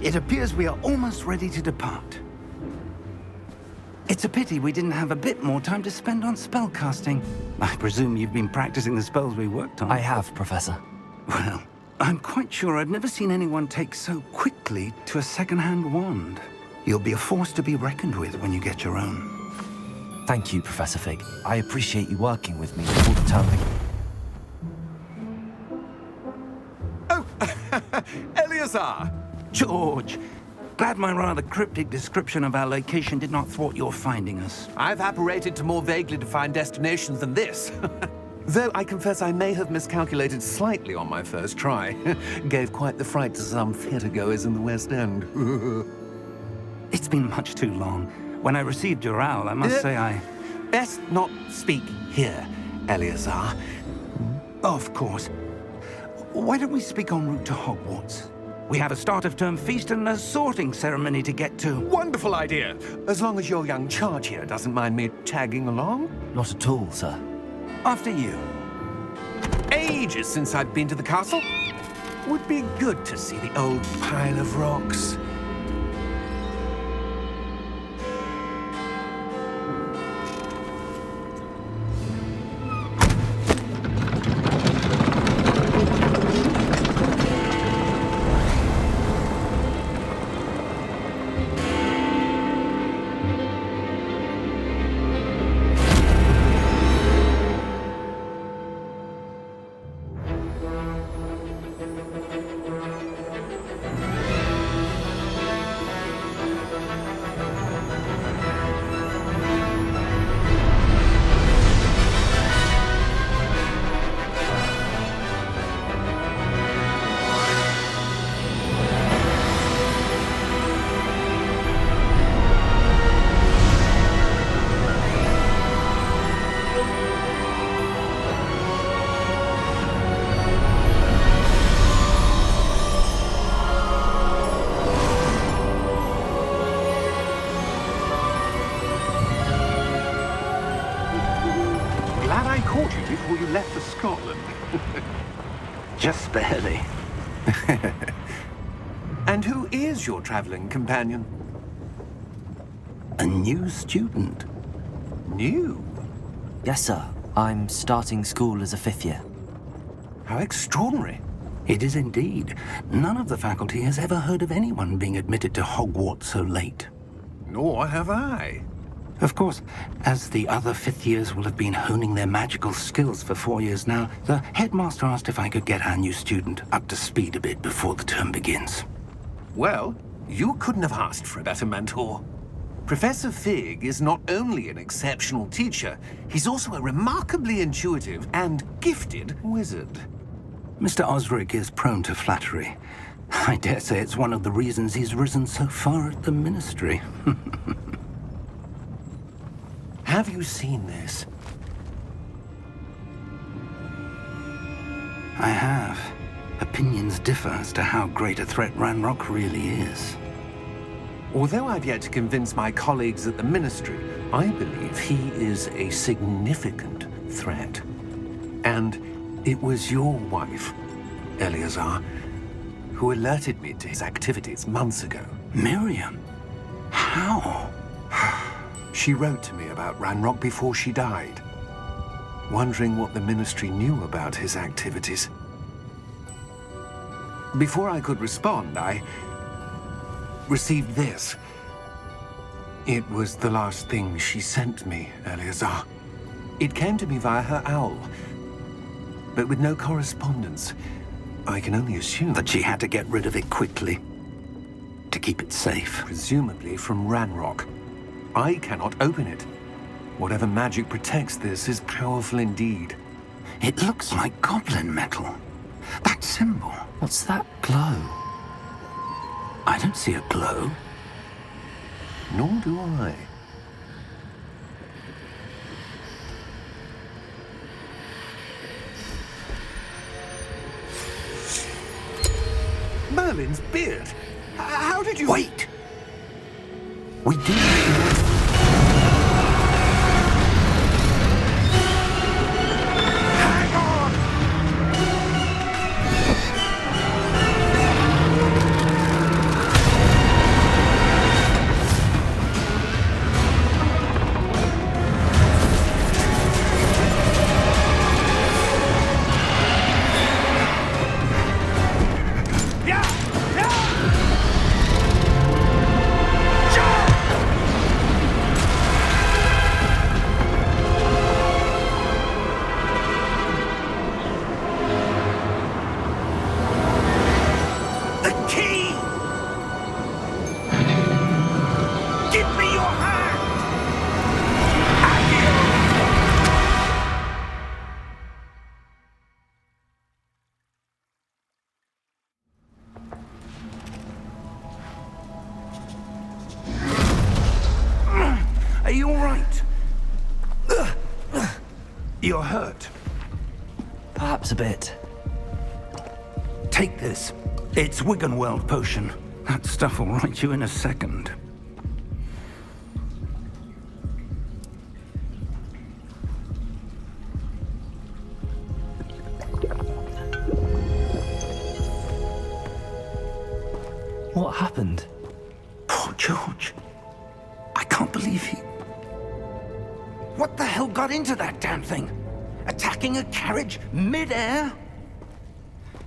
It appears we are almost ready to depart. It's a pity we didn't have a bit more time to spend on spellcasting. I presume you've been practicing the spells we worked on. I have, Professor. Well, I'm quite sure I've never seen anyone take so quickly to a second-hand wand. You'll be a force to be reckoned with when you get your own. Thank you, Professor Fig. I appreciate you working with me before the term begins. Oh, Eleazar! George, glad my rather cryptic description of our location did not thwart your finding us. I've apparated to more vaguely defined destinations than this. Though I confess I may have miscalculated slightly on my first try. Gave quite the fright to some theatre-goers in the West End. It's been much too long. When I received your owl, I must say I... Best not speak here, Eleazar. Of course. Why don't we speak en route to Hogwarts? We have a start-of-term feast and a sorting ceremony to get to. Wonderful idea! As long as your young charge here doesn't mind me tagging along. Not at all, sir. After you. Ages since I'd been to the castle. Would be good to see the old pile of rocks. Glad I caught you before you left for Scotland. Just barely. And who is your traveling companion? A new student. New? Yes, sir. I'm starting school as a 5th year. How extraordinary. It is indeed. None of the faculty has ever heard of anyone being admitted to Hogwarts so late. Nor have I. Of course, as the other 5th years will have been honing their magical skills for 4 years now, the headmaster asked if I could get our new student up to speed a bit before the term begins. Well, you couldn't have asked for a better mentor. Professor Fig is not only an exceptional teacher, he's also a remarkably intuitive and gifted wizard. Mr. Osric is prone to flattery. I dare say it's one of the reasons he's risen so far at the ministry. Have you seen this? I have. Opinions differ as to how great a threat Ranrock really is. Although I've yet to convince my colleagues at the ministry, I believe he is a significant threat. And it was your wife, Eleazar, who alerted me to his activities months ago. Miriam? How? She wrote to me about Ranrock before she died, wondering what the ministry knew about his activities. Before I could respond, I received this. It was the last thing she sent me, Eleazar. It came to me via her owl, but with no correspondence. I can only assume That she had to get rid of it quickly, to keep it safe. presumably from Ranrock. I cannot open it. Whatever magic protects this is powerful indeed. It looks like goblin metal. That symbol. What's that glow? I don't see a glow. Nor do I. Merlin's beard. How did you... Wait! We did. Hang on! you all right? You're hurt. Perhaps a bit. Take this. It's Wiggenweld potion. That stuff will right you in a second. What happened? Poor George. I can't believe he... What the hell got into that damn thing? Attacking a carriage mid-air?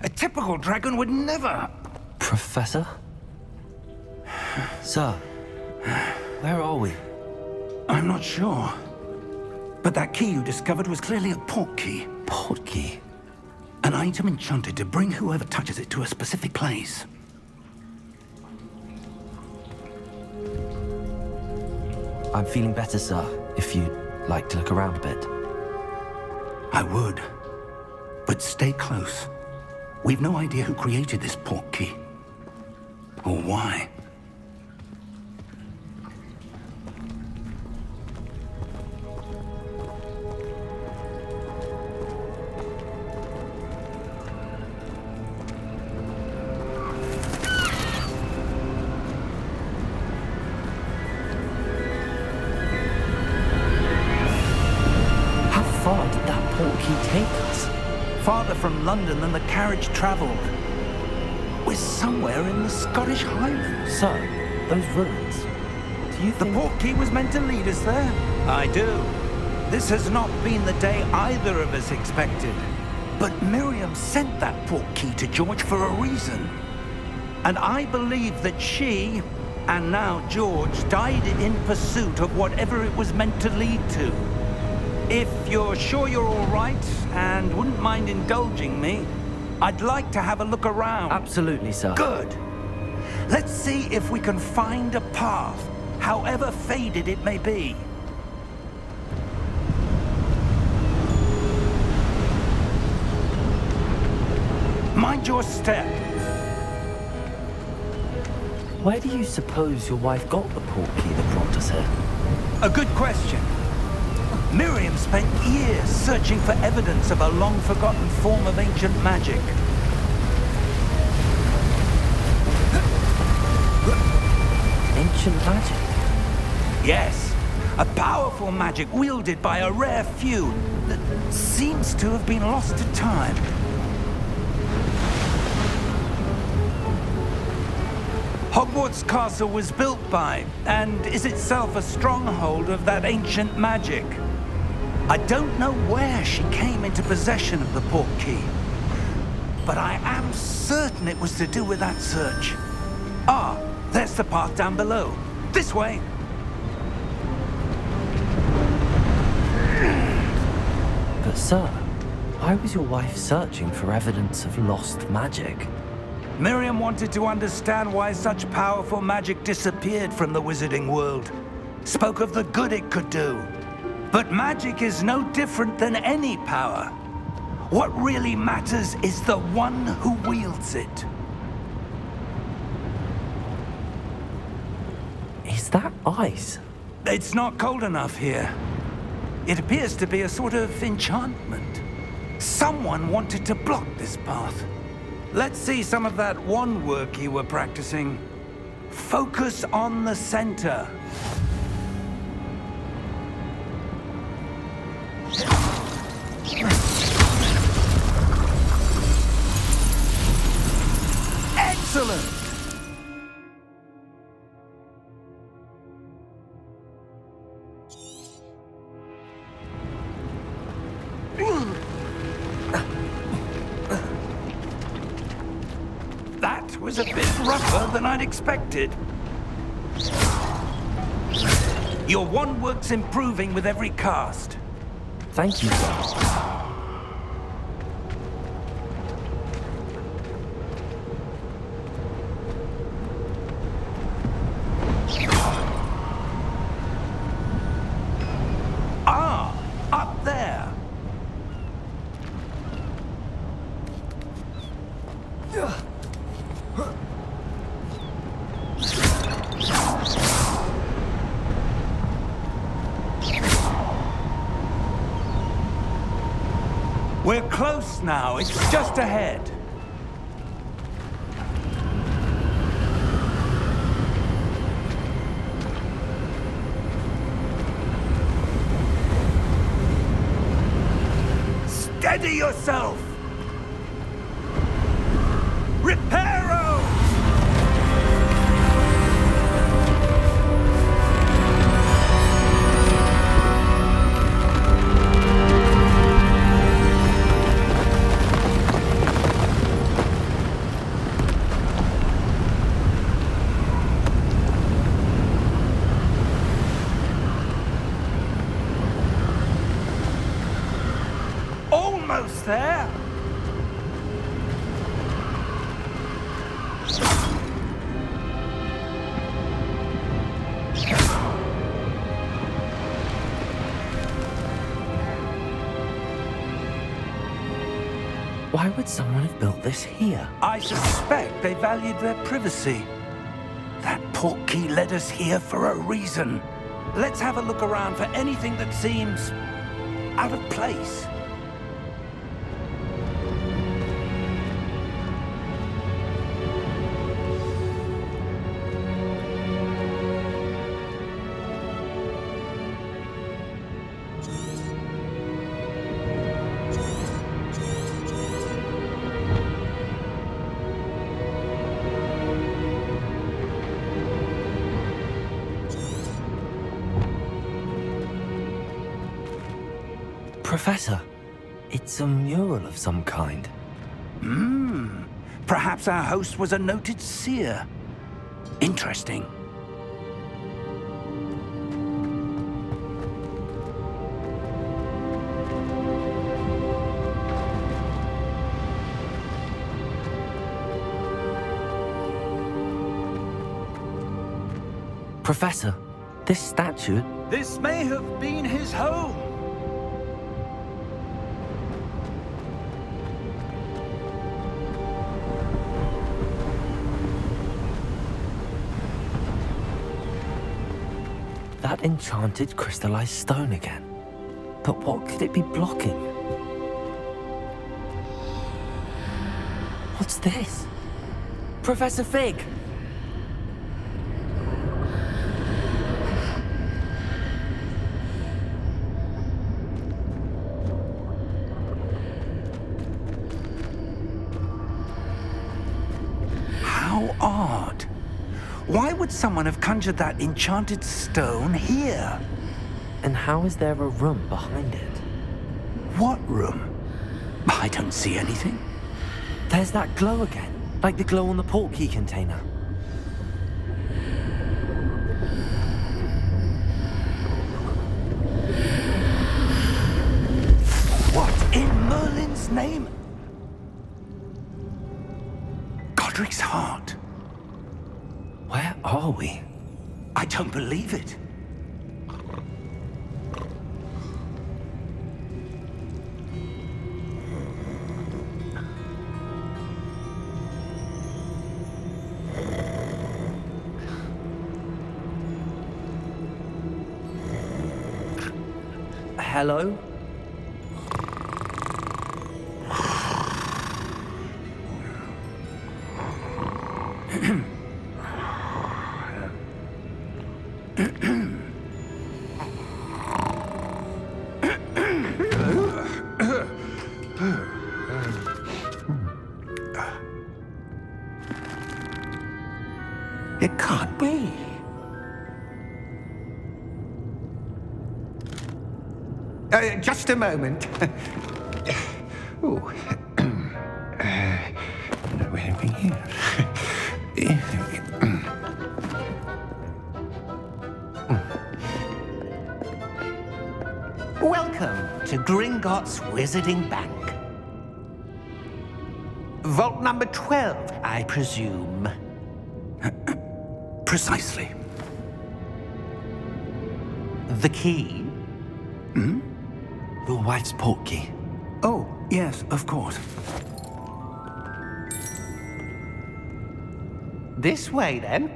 A typical dragon would never... Professor? Sir, where are we? I'm not sure. But that key you discovered was clearly a port key. Port key? An item enchanted to bring whoever touches it to a specific place. I'm feeling better, sir, if you'd like to look around a bit. I would. But stay close. We've no idea who created this port key. Or why. How far did that port key take us? Farther from London than the carriage traveled. We're somewhere in the Scottish Highlands. Sir, those ruins. Do you The think... port key was meant to lead us there? I do. This has not been the day either of us expected. But Miriam sent that port key to George for a reason. And I believe that she, and now George, died in pursuit of whatever it was meant to lead to. If you're sure you're all right and wouldn't mind indulging me, I'd like to have a look around. Absolutely, sir. Good. Let's see if we can find a path, however faded it may be. Mind your step. Where do you suppose your wife got the port key that brought us here? A good question. Miriam spent years searching for evidence of a long-forgotten form of ancient magic. Ancient magic? Yes, a powerful magic wielded by a rare few that seems to have been lost to time. Hogwarts Castle was built by, and is itself a stronghold of that ancient magic. I don't know where she came into possession of the port key, but I am certain it was to do with that search. Ah, there's the path down below. This way. But sir, why was your wife searching for evidence of lost magic? Miriam wanted to understand why such powerful magic disappeared from the wizarding world. Spoke of the good it could do. But magic is no different than any power. What really matters is the one who wields it. Is that ice? It's not cold enough here. It appears to be a sort of enchantment. Someone wanted to block this path. Let's see some of that wand work you were practicing. Focus on the center. Excellent! That was a bit rougher than I'd expected. Your wand work's improving with every cast. Thank you, sir. Ah, up there. We're close now. It's just ahead. Steady yourself! Reparo! Almost there! Why would someone have built this here? I suspect they valued their privacy. That portkey led us here for a reason. Let's have a look around for anything that seems out of place. Professor, it's a mural of some kind. Perhaps our host was a noted seer. Interesting. Professor, this statue... This may have been his home. That enchanted crystallized stone again. But what could it be blocking? What's this? Professor Fig! How odd. Why would someone have conjured that enchanted stone here? And how is there a room behind it? What room? I don't see anything. There's that glow again, like the glow on the portkey container. What in Merlin's name? Godric's heart. Where are we? I don't believe it. Hello? It can't be. Just a moment. Oh. Where are we here? Welcome to Gringotts Wizarding Bank. Vault number 12, I presume. Precisely. The key? Your wife's portkey. Oh, yes, of course. This way, then.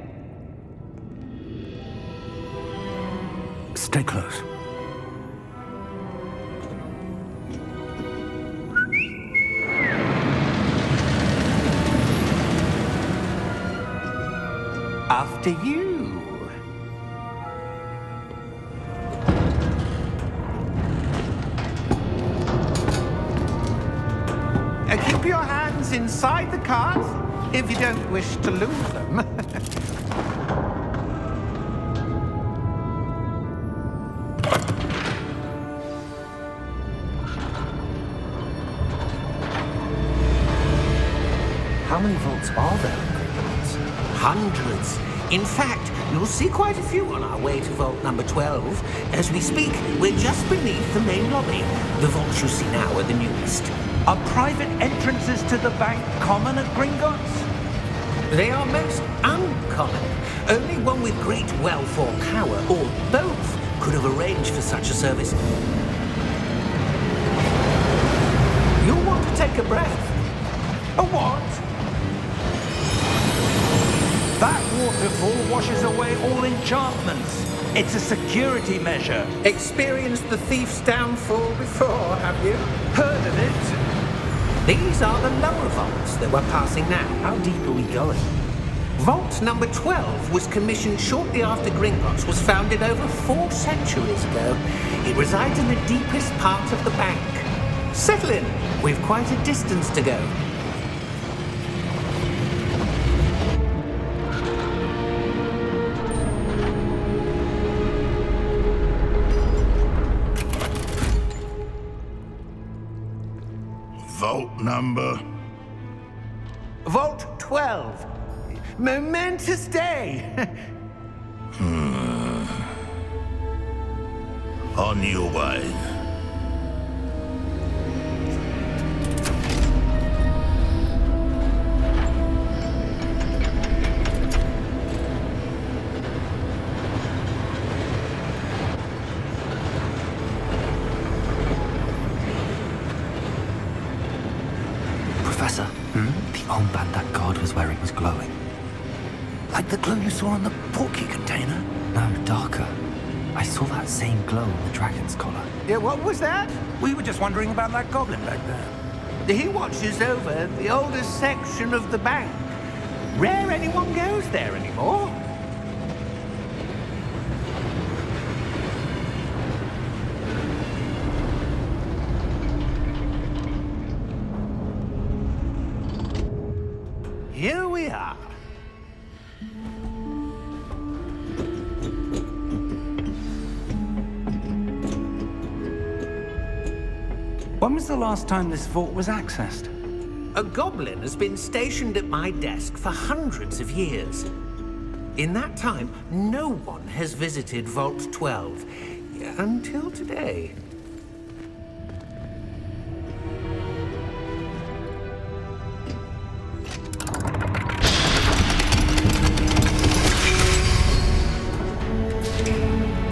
Stay close. After you. Keep your hands inside the cart if you don't wish to lose them. How many vaults are there in Gringotts? Hundreds. In fact, you'll see quite a few on our way to vault number 12. As we speak, we're just beneath the main lobby. The vaults you see now are the newest. Are private entrances to the bank common at Gringotts? They are most uncommon. Only one with great wealth or power, or both, could have arranged for such a service. You'll want to take a breath. A what? That waterfall washes away all enchantments. It's a security measure. Experienced the thief's downfall before, have you? Heard of it? These are the lower vaults that we're passing now. How deep are we going? Vault number 12 was commissioned shortly after Gringotts was founded over 4 centuries ago. It resides in the deepest part of the bank. Settle in. We've quite a distance to go. Vault number? Vault 12. Momentous day. On your way. Professor, the armband that guard was wearing was glowing. Like the glow you saw on the portkey container? No, darker. I saw that same glow on the dragon's collar. Yeah, what was that? We were just wondering about that goblin back there. He watches over the oldest section of the bank. Rare anyone goes there anymore. Here we are. When was the last time this vault was accessed? A goblin has been stationed at my desk for hundreds of years. In that time, no one has visited Vault 12 until today.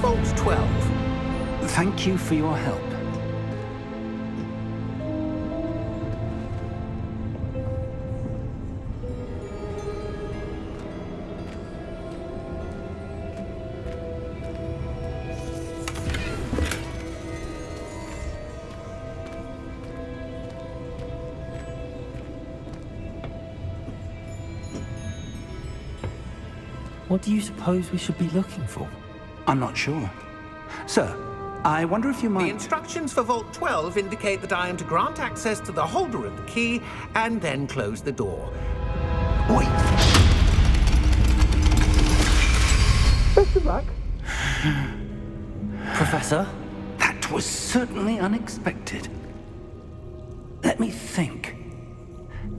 Vault 12. Thank you for your help. What do you suppose we should be looking for? I'm not sure. Sir, I wonder if you The might... instructions for Vault 12 indicate that I am to grant access to the holder of the key and then close the door. Wait! Best of luck. Professor? That was certainly unexpected. Let me think.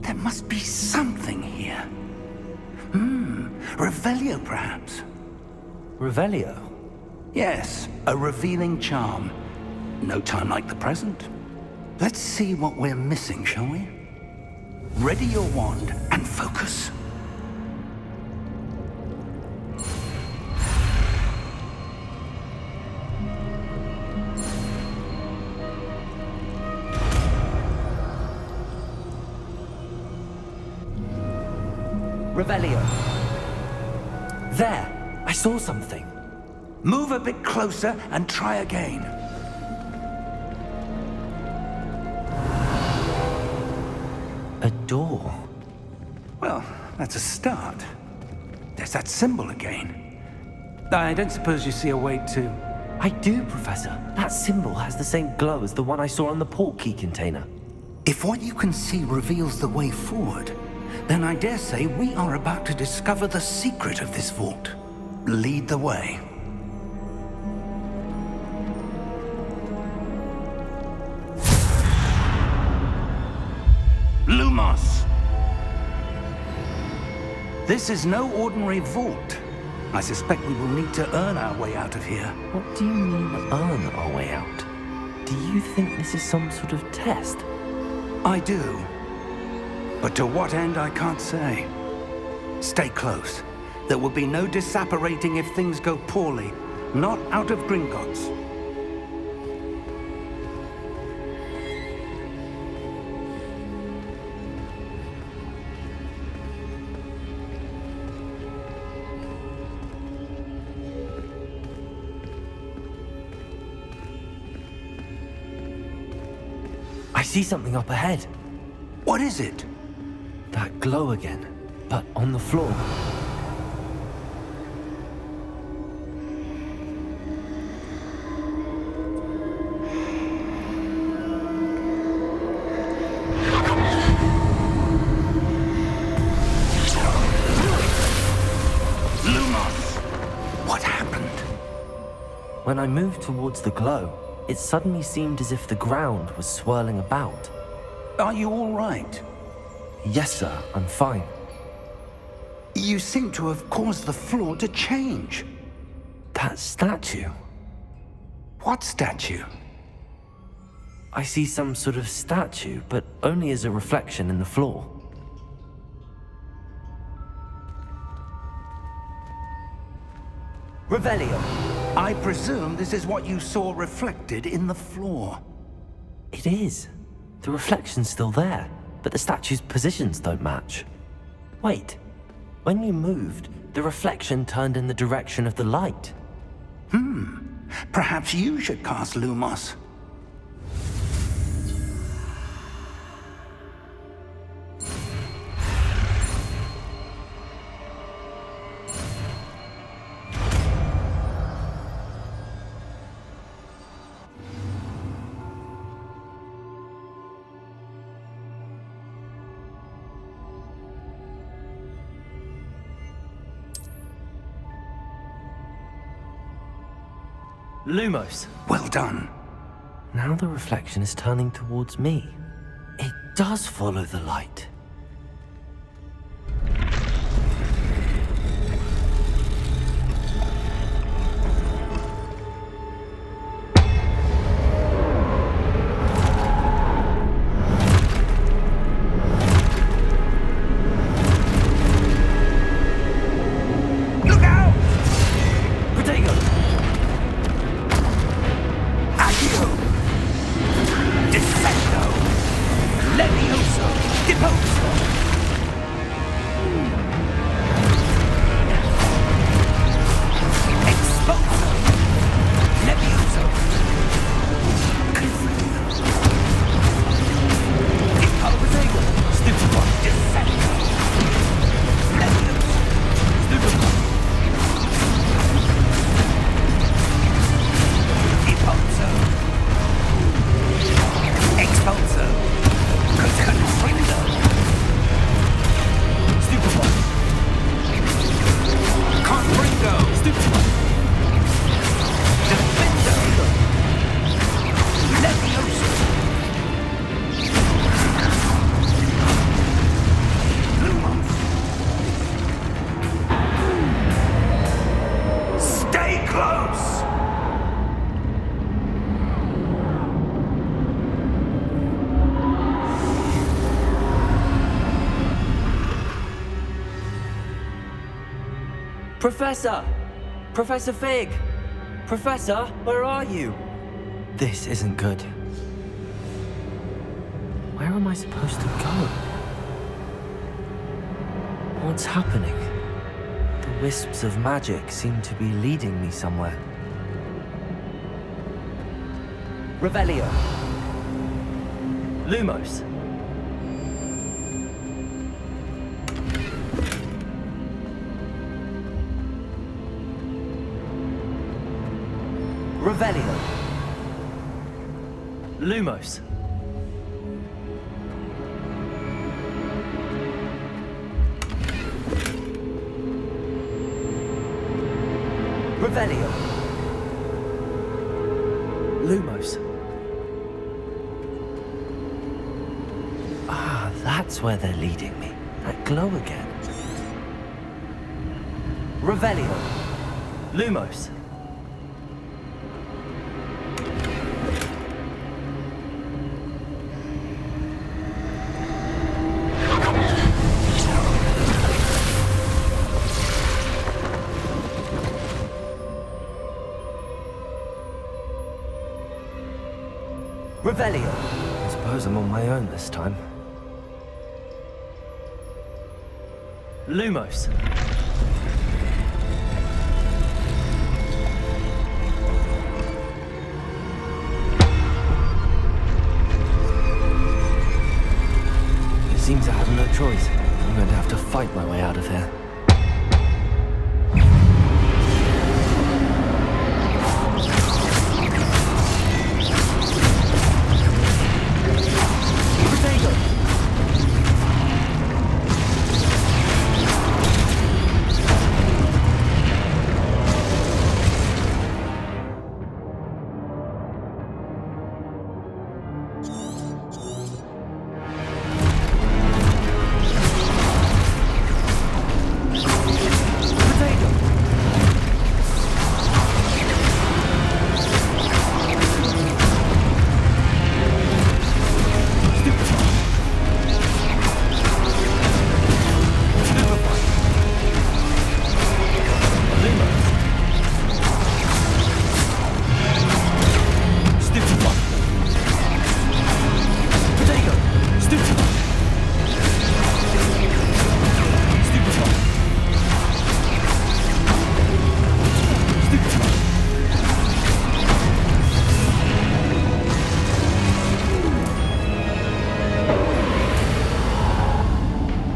There must be something here. Revelio, perhaps? Revelio? Yes, a revealing charm. No time like the present. Let's see what we're missing, shall we? Ready your wand and focus. Revelio. There! I saw something. Move a bit closer and try again. A door. Well, that's a start. There's that symbol again. I don't suppose you see a way to... I do, Professor. That symbol has the same glow as the one I saw on the portkey container. If what you can see reveals the way forward, then I dare say we are about to discover the secret of this vault. Lead the way. Lumos! This is no ordinary vault. I suspect we will need to earn our way out of here. What do you mean, earn our way out? Do you think this is some sort of test? I do. But to what end, I can't say. Stay close. There will be no disapparating if things go poorly. Not out of Gringotts. I see something up ahead. What is it? That glow again, but on the floor. Lumos! What happened? When I moved towards the glow, it suddenly seemed as if the ground was swirling about. Are you all right? Yes, sir, I'm fine. You seem to have caused the floor to change. That statue. What statue? I see some sort of statue, but only as a reflection in the floor. Revelio. I presume this is what you saw reflected in the floor. It is. The reflection's still there, but the statue's positions don't match. Wait. When you moved, the reflection turned in the direction of the light. Perhaps you should cast Lumos. Lumos. Well done. Now the reflection is turning towards me. It does follow the light. Look out! Protego! Accio! Descendo! Levioso! Deposo! Exposo! Levioso! Deposo! Stupefy! Descendo! Levioso! Stupefy! Deposo! Expulso! Confrindo! Stupefy! Confrindo! Stupefy! Defendo! Levioso! Lumos! Stay close! Professor! Professor Fig! Professor, where are you? This isn't good. Where am I supposed to go? What's happening? The wisps of magic seem to be leading me somewhere. Revelio. Lumos. Revelio. Lumos. Revelio. Lumos. Ah, that's where they're leading me. That glow again. Revelio. Lumos. Revelio. I suppose I'm on my own this time. Lumos. It seems I have no choice. I'm going to have to fight my way out of here.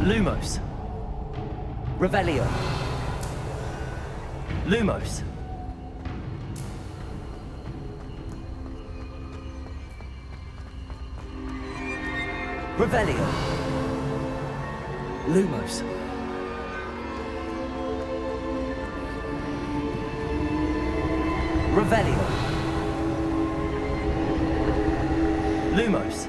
Lumos. Revelio. Lumos. Revelio. Lumos. Revelio. Lumos.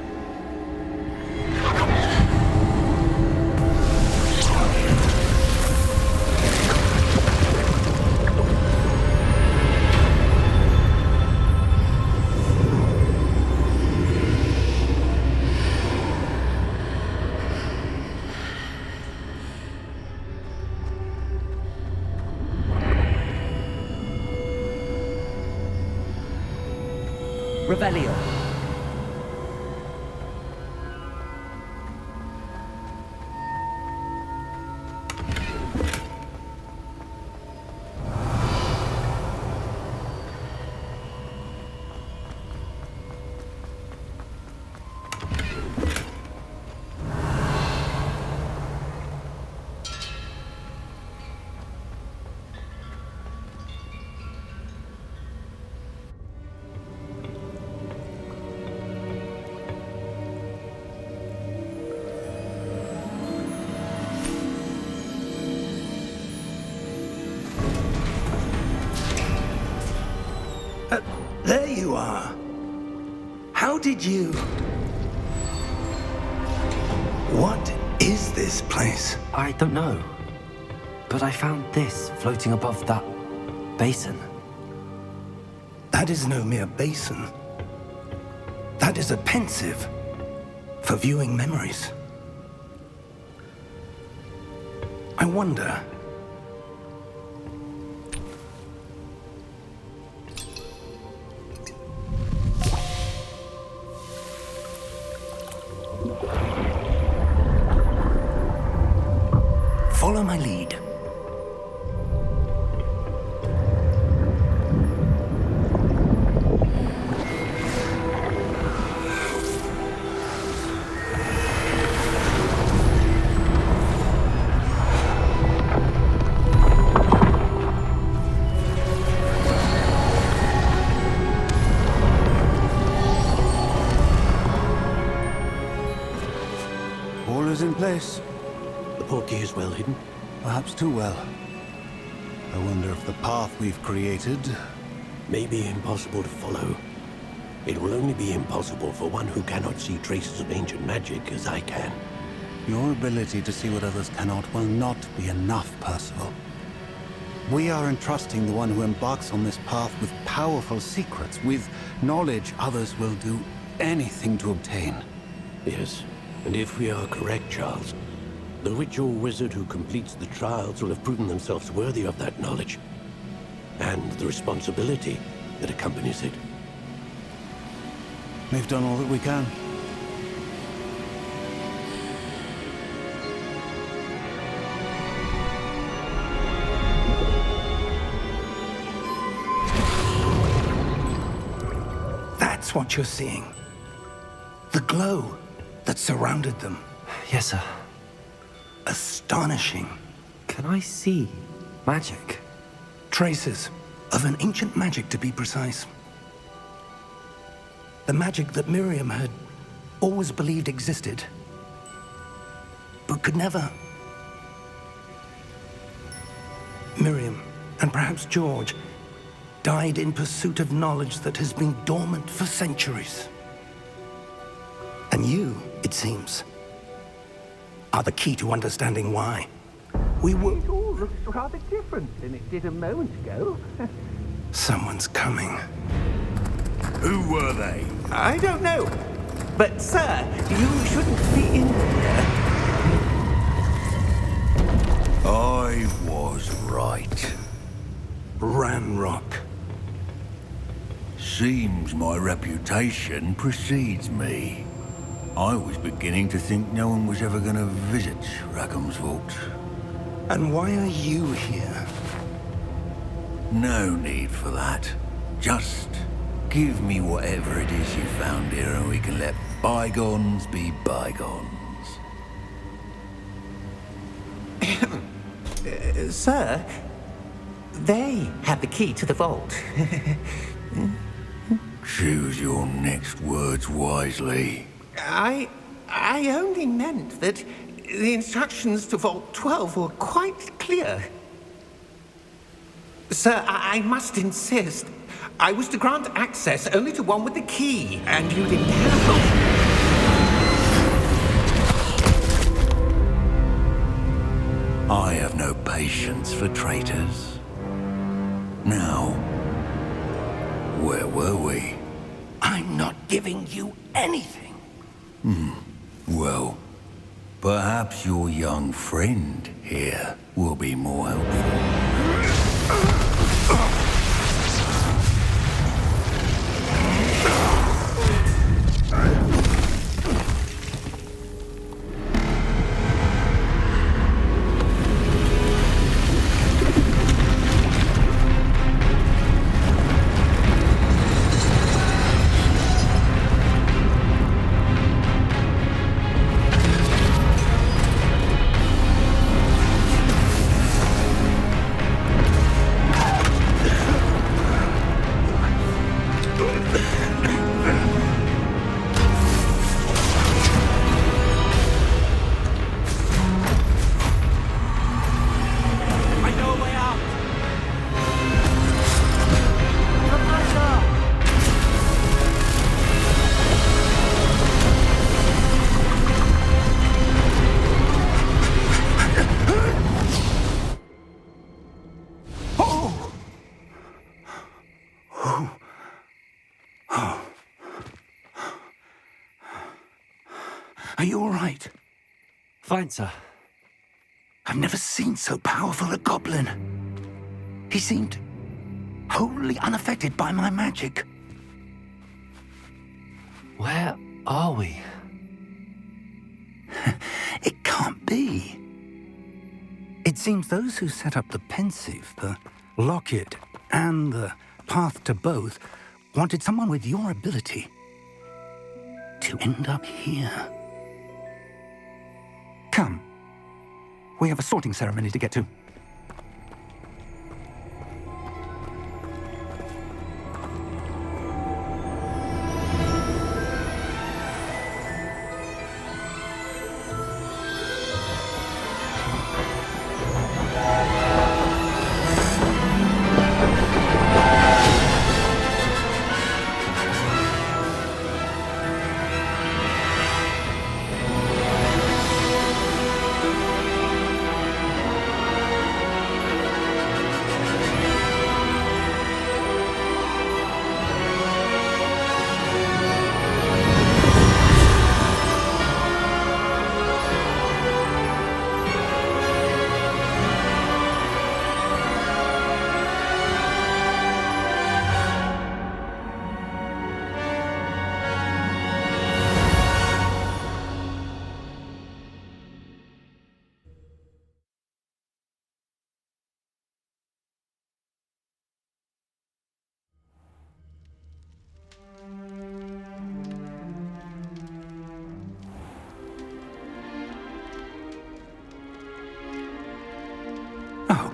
Revelio. There you are. How did you... What is this place? I don't know. But I found this floating above that basin. That is no mere basin. That is a pensive for viewing memories. I wonder... Follow my lead. is in place. The portkey is well hidden. Perhaps too well. I wonder if the path we've created... May be impossible to follow. It will only be impossible for one who cannot see traces of ancient magic as I can. Your ability to see what others cannot will not be enough, Percival. We are entrusting the one who embarks on this path with powerful secrets, with knowledge others will do anything to obtain. Yes, and if we are correct, Charles, the witch or wizard who completes the trials will have proven themselves worthy of that knowledge, and the responsibility that accompanies it. We've done all that we can. That's what you're seeing. The glow that surrounded them. Yes, sir. Astonishing. Can I see magic? Traces of an ancient magic, to be precise. The magic that Miriam had always believed existed, but could never. Miriam, and perhaps George, died in pursuit of knowledge that has been dormant for centuries. And you, it seems, are the key to understanding why. We were... It all looks rather different than it did a moment ago. Someone's coming. Who were they? I don't know. But, sir, you shouldn't be in here. I was right. Ranrock. Seems my reputation precedes me. I was beginning to think no one was ever going to visit Rackham's vault. And why are you here? No need for that. Just give me whatever it is you found here and we can let bygones be bygones. Sir, they have the key to the vault. Choose your next words wisely. I only meant that the instructions to Vault 12 were quite clear. Sir, I must insist. I was to grant access only to one with the key, and you didn't have... I have no patience for traitors. Now, where were we? I'm not giving you anything. Well, perhaps your young friend here will be more helpful. Are you all right? Fine, sir. I've never seen so powerful a goblin. He seemed wholly unaffected by my magic. Where are we? It can't be. It seems those who set up the pensive, the locket, and the path to both wanted someone with your ability to end up here. Come. We have a sorting ceremony to get to.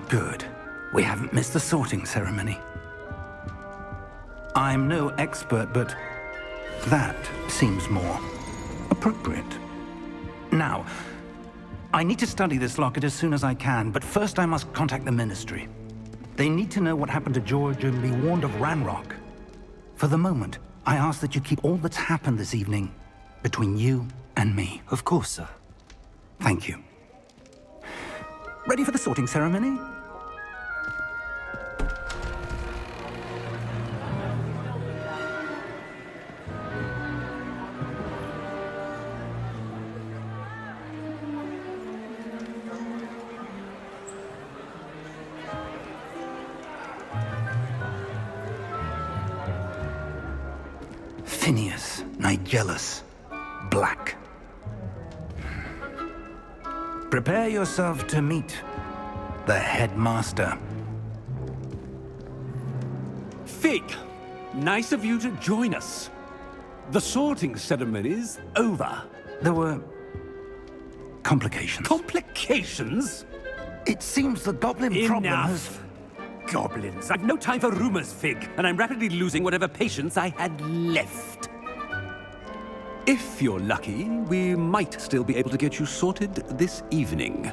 Good. We haven't missed the sorting ceremony. I'm no expert, but that seems more appropriate. Now, I need to study this locket as soon as I can, but first I must contact the Ministry. They need to know what happened to George and be warned of Ranrock. For the moment, I ask that you keep all that's happened this evening between you and me. Of course, sir. Thank you. Ready for the sorting ceremony? Phineas Nigellus Black. Prepare yourself to meet the headmaster. Fig, nice of you to join us. The sorting ceremony's over. There were complications. Complications? It seems the goblin problem has... Enough. Goblins. I've no time for rumors, Fig, and I'm rapidly losing whatever patience I had left. If you're lucky, we might still be able to get you sorted this evening.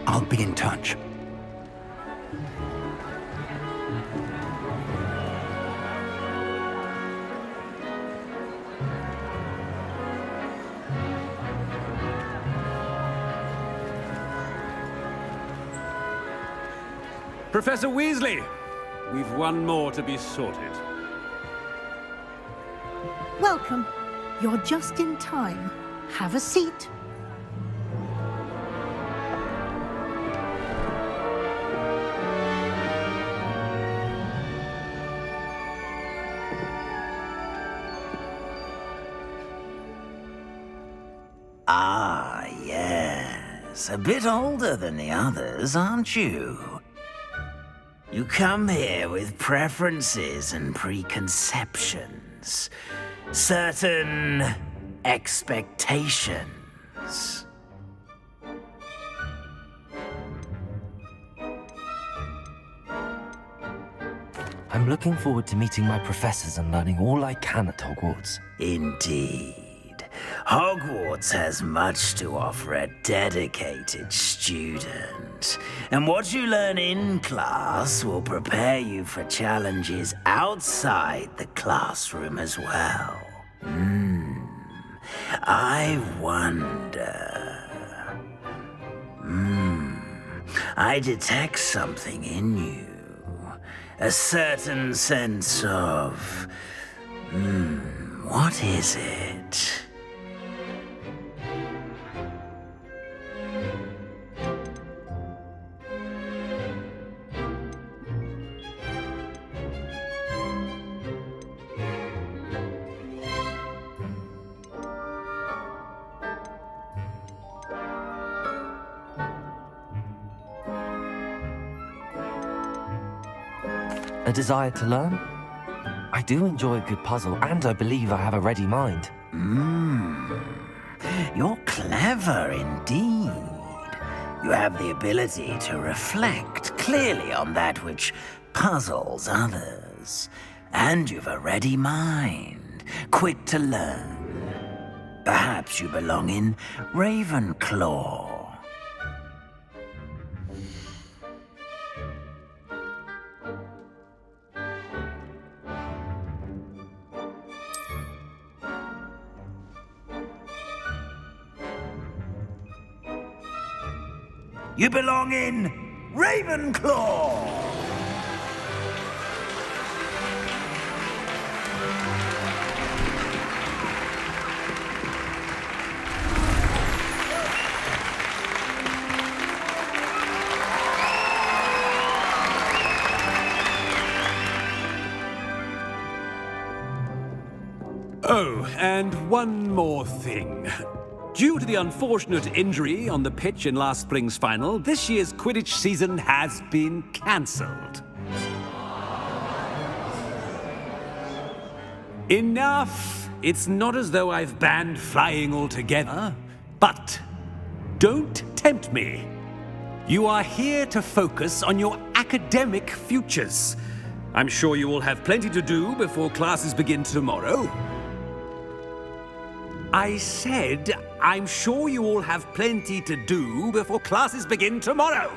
I'll be in touch. Professor Weasley, we've one more to be sorted. Welcome. You're just in time. Have a seat. Ah, yes. A bit older than the others, aren't you? You come here with preferences and preconceptions. Certain expectations. I'm looking forward to meeting my professors and learning all I can at Hogwarts. Indeed. Hogwarts has much to offer a dedicated student. And what you learn in class will prepare you for challenges outside the classroom as well. I wonder... I detect something in you. A certain sense of... what is it? A desire to learn? I do enjoy a good puzzle, and I believe I have a ready mind. You're clever indeed. You have the ability to reflect clearly on that which puzzles others. And you've a ready mind, quick to learn. Perhaps you belong in Ravenclaw. You belong in Ravenclaw! Oh, and one more thing. Due to the unfortunate injury on the pitch in last spring's final, this year's Quidditch season has been cancelled. Enough! It's not as though I've banned flying altogether, but don't tempt me. You are here to focus on your academic futures. I'm sure you will have plenty to do before classes begin tomorrow. I said, I'm sure you all have plenty to do before classes begin tomorrow.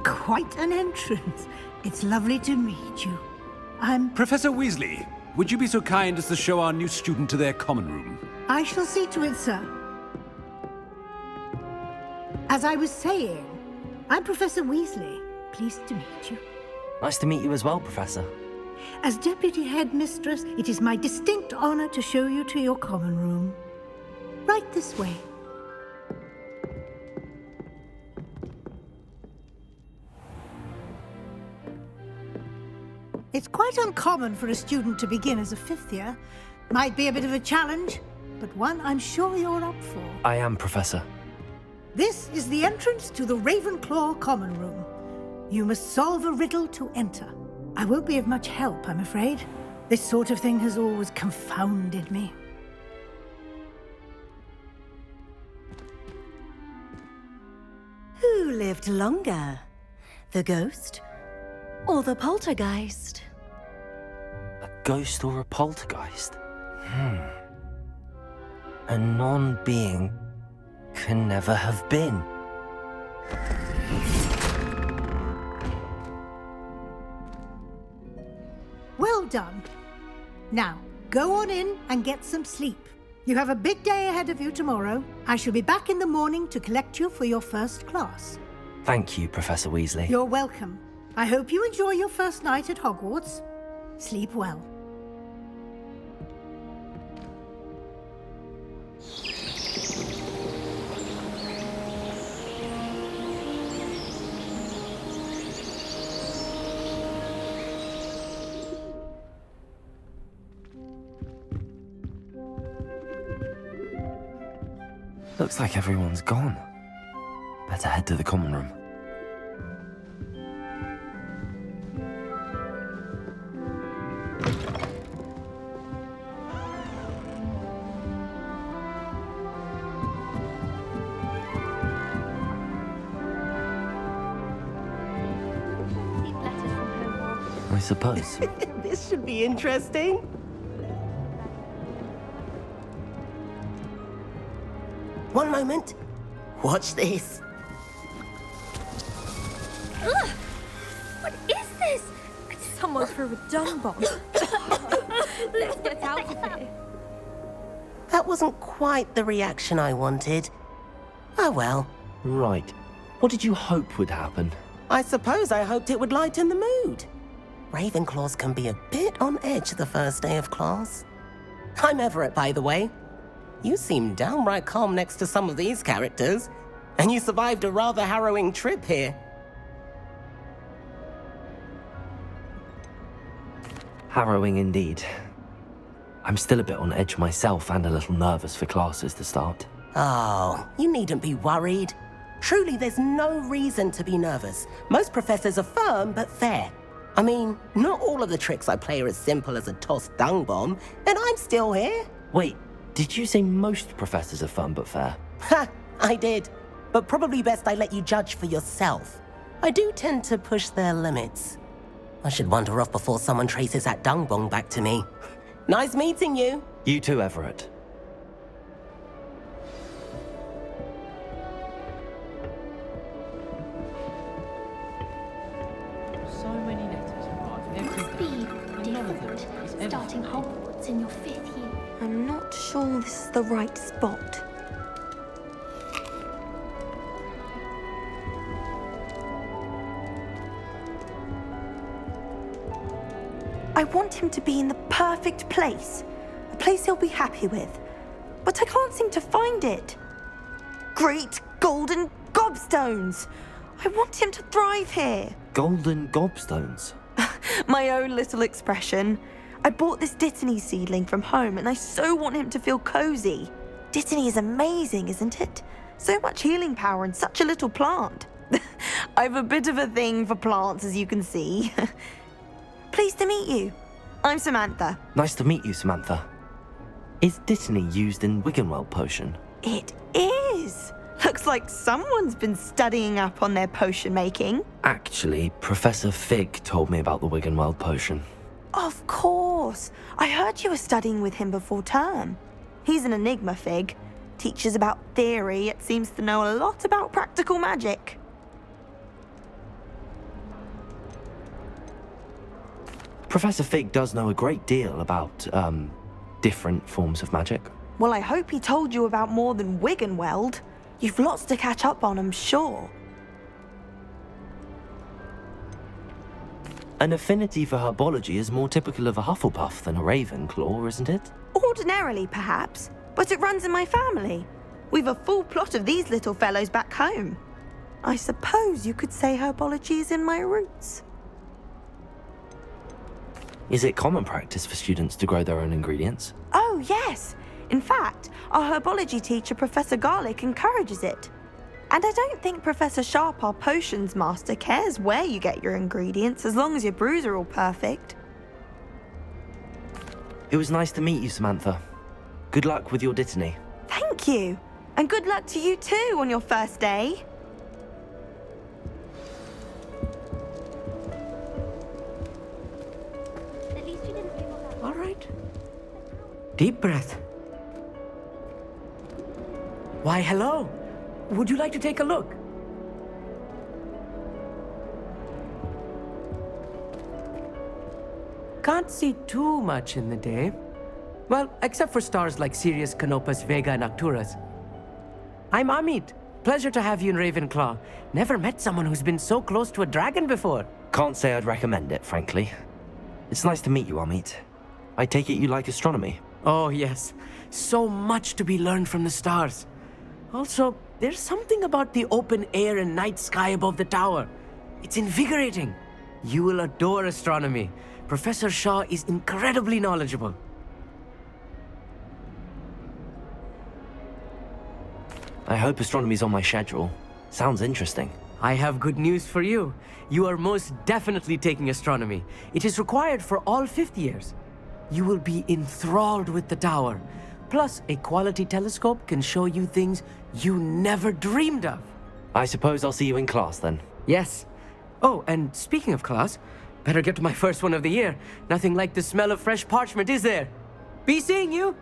Quite an entrance. It's lovely to meet you. Professor Weasley, would you be so kind as to show our new student to their common room? I shall see to it, sir. As I was saying, I'm Professor Weasley. Pleased to meet you. Nice to meet you as well, Professor. As Deputy Headmistress, it is my distinct honor to show you to your common room. Right this way. It's quite uncommon for a student to begin as a fifth year. Might be a bit of a challenge, but one I'm sure you're up for. I am, Professor. This is the entrance to the Ravenclaw Common Room. You must solve a riddle to enter. I won't be of much help, I'm afraid. This sort of thing has always confounded me. Who lived longer? The ghost or the poltergeist? A ghost or a poltergeist? A non-being can never have been. Well done. Now, go on in and get some sleep. You have a big day ahead of you tomorrow. I shall be back in the morning to collect you for your first class. Thank you, Professor Weasley. You're welcome. I hope you enjoy your first night at Hogwarts. Sleep well. Looks like everyone's gone. Better head to the common room. I suppose. This should be interesting. One moment. Watch this. Ugh! What is this? Someone threw a dung bomb. Let's get out of here. That wasn't quite the reaction I wanted. Oh well. Right. What did you hope would happen? I suppose I hoped it would lighten the mood. Ravenclaws can be a bit on edge the first day of class. I'm Everett, by the way. You seem downright calm next to some of these characters, and you survived a rather harrowing trip here. Harrowing indeed. I'm still a bit on edge myself and a little nervous for classes to start. Oh, you needn't be worried. Truly, there's no reason to be nervous. Most professors are firm but fair. I mean, not all of the tricks I play are as simple as a tossed dung bomb, and I'm still here. Wait, did you say most professors are fun but fair? Ha! I did. But probably best I let you judge for yourself. I do tend to push their limits. I should wander off before someone traces that dung bomb back to me. Nice meeting you. You too, Everett. So many letters arrive every day. None of them is ever starting Hogwarts in your 5th year. I'm not sure this is the right spot. I want him to be in the perfect place. A place he'll be happy with. But I can't seem to find it. Great golden gobstones! I want him to thrive here. Golden gobstones? My own little expression. I bought this Dittany seedling from home and I so want him to feel cozy. Dittany is amazing, isn't it? So much healing power in such a little plant. I've a bit of a thing for plants, as you can see. Pleased to meet you. I'm Samantha. Nice to meet you, Samantha. Is Dittany used in Wiggenweld potion? It is! Looks like someone's been studying up on their potion making. Actually, Professor Fig told me about the Wiggenweld potion. Of course! I heard you were studying with him before term. He's an enigma, Fig. Teaches about theory, yet seems to know a lot about practical magic. Professor Fig does know a great deal about, different forms of magic. Well, I hope he told you about more than Wiggenweld. You've lots to catch up on, I'm sure. An affinity for herbology is more typical of a Hufflepuff than a Ravenclaw, isn't it? Ordinarily, perhaps, but it runs in my family. We've a full plot of these little fellows back home. I suppose you could say herbology is in my roots. Is it common practice for students to grow their own ingredients? Oh, yes. In fact, our herbology teacher, Professor Garlick, encourages it. And I don't think Professor Sharp, our potions master, cares where you get your ingredients as long as your brews are all perfect. It was nice to meet you, Samantha. Good luck with your Dittany. Thank you. And good luck to you too on your first day. At least you didn't leave all that. All right. Deep breath. Why, hello. Would you like to take a look? Can't see too much in the day. Well, except for stars like Sirius, Canopus, Vega, and Arcturus. I'm Amit. Pleasure to have you in Ravenclaw. Never met someone who's been so close to a dragon before. Can't say I'd recommend it, frankly. It's nice to meet you, Amit. I take it you like astronomy? Oh, yes. So much to be learned from the stars. Also, there's something about the open air and night sky above the tower. It's invigorating. You will adore astronomy. Professor Shaw is incredibly knowledgeable. I hope astronomy's on my schedule. Sounds interesting. I have good news for you. You are most definitely taking astronomy. It is required for all fifth years. You will be enthralled with the tower. Plus, a quality telescope can show you things you never dreamed of. I suppose I'll see you in class then. Yes. Oh, and speaking of class, better get to my first one of the year. Nothing like the smell of fresh parchment, is there? Be seeing you!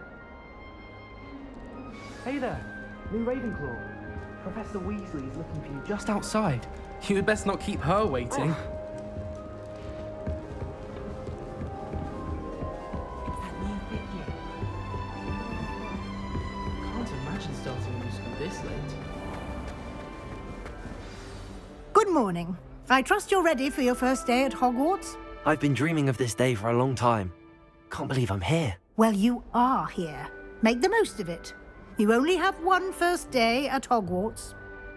Hey there, New Ravenclaw. Professor Weasley is looking for you just outside. You'd best not keep her waiting. Oh. Good morning. I trust you're ready for your first day at Hogwarts? I've been dreaming of this day for a long time. Can't believe I'm here. Well, you are here. Make the most of it. You only have one first day at Hogwarts.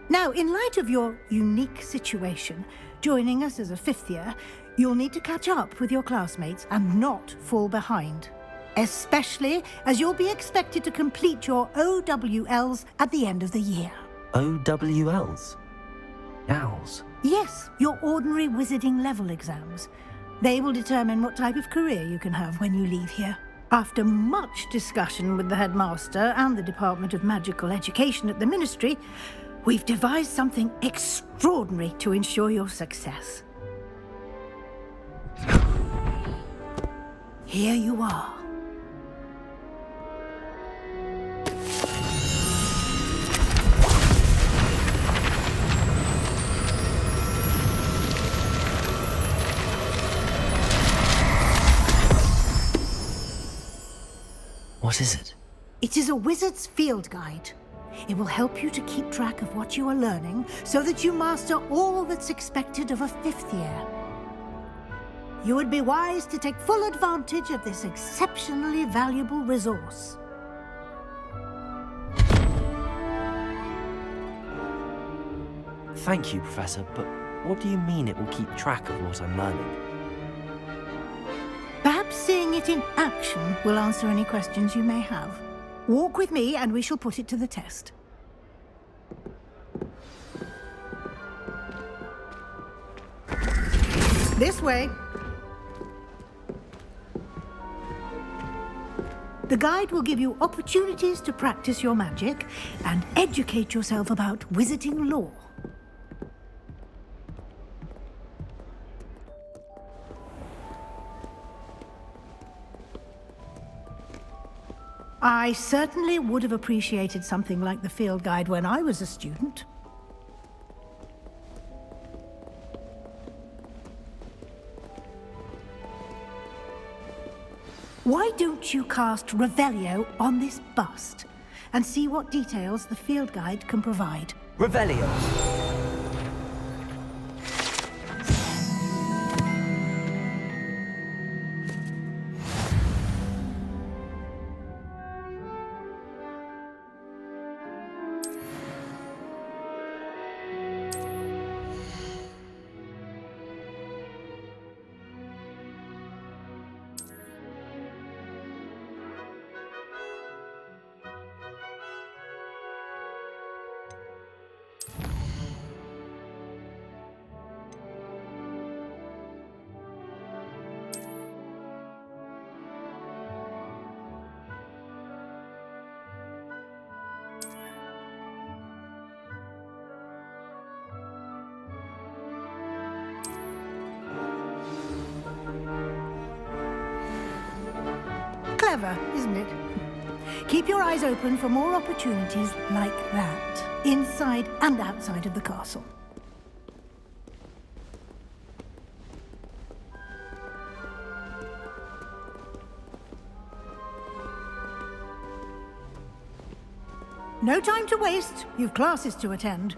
Now, in light of your unique situation, joining us as a fifth year, you'll need to catch up with your classmates and not fall behind. Especially as you'll be expected to complete your OWLs at the end of the year. OWLs? Owls? Yes, your ordinary wizarding level exams. They will determine what type of career you can have when you leave here. After much discussion with the headmaster and the Department of Magical Education at the Ministry, we've devised something extraordinary to ensure your success. Here you are. What is it? It is a wizard's field guide. It will help you to keep track of what you are learning so that you master all that's expected of a fifth year. You would be wise to take full advantage of this exceptionally valuable resource. Thank you, Professor, but what do you mean it will keep track of what I'm learning? Perhaps seeing it in action will answer any questions you may have. Walk with me and we shall put it to the test. This way. The guide will give you opportunities to practice your magic and educate yourself about wizarding lore. I certainly would have appreciated something like the field guide when I was a student. Why don't you cast Revelio on this bust and see what details the field guide can provide? Revelio. Clever, isn't it? Keep your eyes open for more opportunities like that, inside and outside of the castle. No time to waste. You've classes to attend.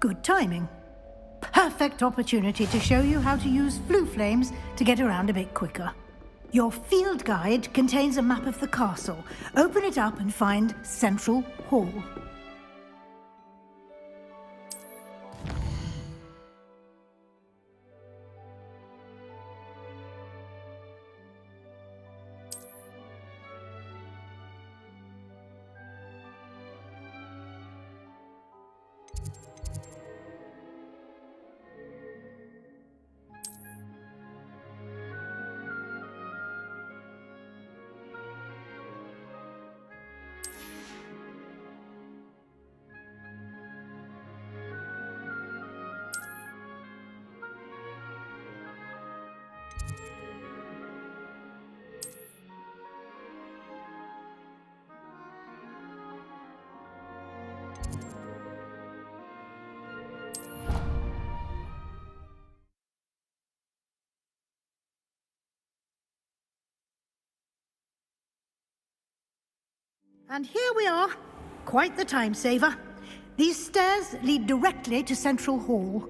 Good timing. Perfect opportunity to show you how to use flue flames to get around a bit quicker. Your field guide contains a map of the castle. Open it up and find Central Hall. And here we are. Quite the time saver. These stairs lead directly to Central Hall.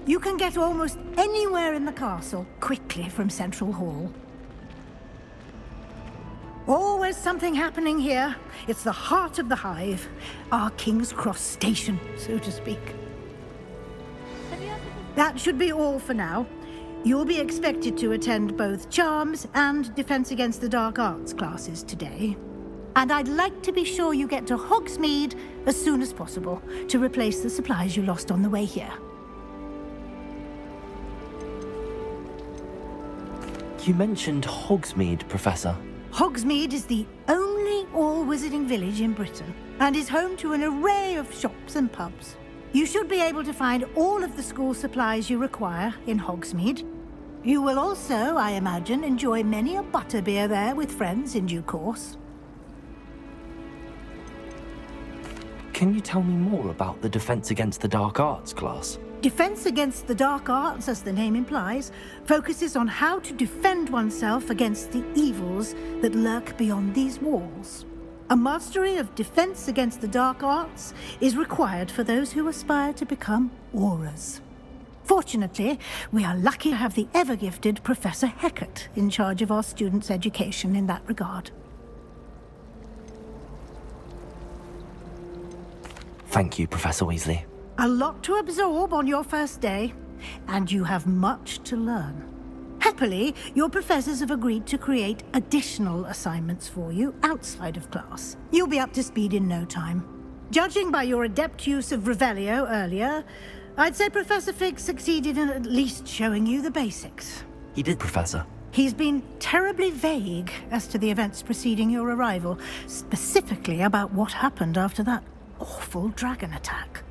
You can get almost anywhere in the castle quickly from Central Hall. Always something happening here. It's the heart of the hive. Our King's Cross station, so to speak. That should be all for now. You'll be expected to attend both Charms and Defense Against the Dark Arts classes today. And I'd like to be sure you get to Hogsmeade as soon as possible to replace the supplies you lost on the way here. You mentioned Hogsmeade, Professor. Hogsmeade is the only all-wizarding village in Britain and is home to an array of shops and pubs. You should be able to find all of the school supplies you require in Hogsmeade. You will also, I imagine, enjoy many a butterbeer there with friends in due course. Can you tell me more about the Defense Against the Dark Arts class? Defense Against the Dark Arts, as the name implies, focuses on how to defend oneself against the evils that lurk beyond these walls. A mastery of Defense Against the Dark Arts is required for those who aspire to become Aurors. Fortunately, we are lucky to have the ever-gifted Professor Hecat in charge of our students' education in that regard. Thank you, Professor Weasley. A lot to absorb on your first day, and you have much to learn. Happily, your professors have agreed to create additional assignments for you outside of class. You'll be up to speed in no time. Judging by your adept use of Revelio earlier, I'd say Professor Fig succeeded in at least showing you the basics. He did, Professor. He's been terribly vague as to the events preceding your arrival, specifically about what happened after that awful dragon attack.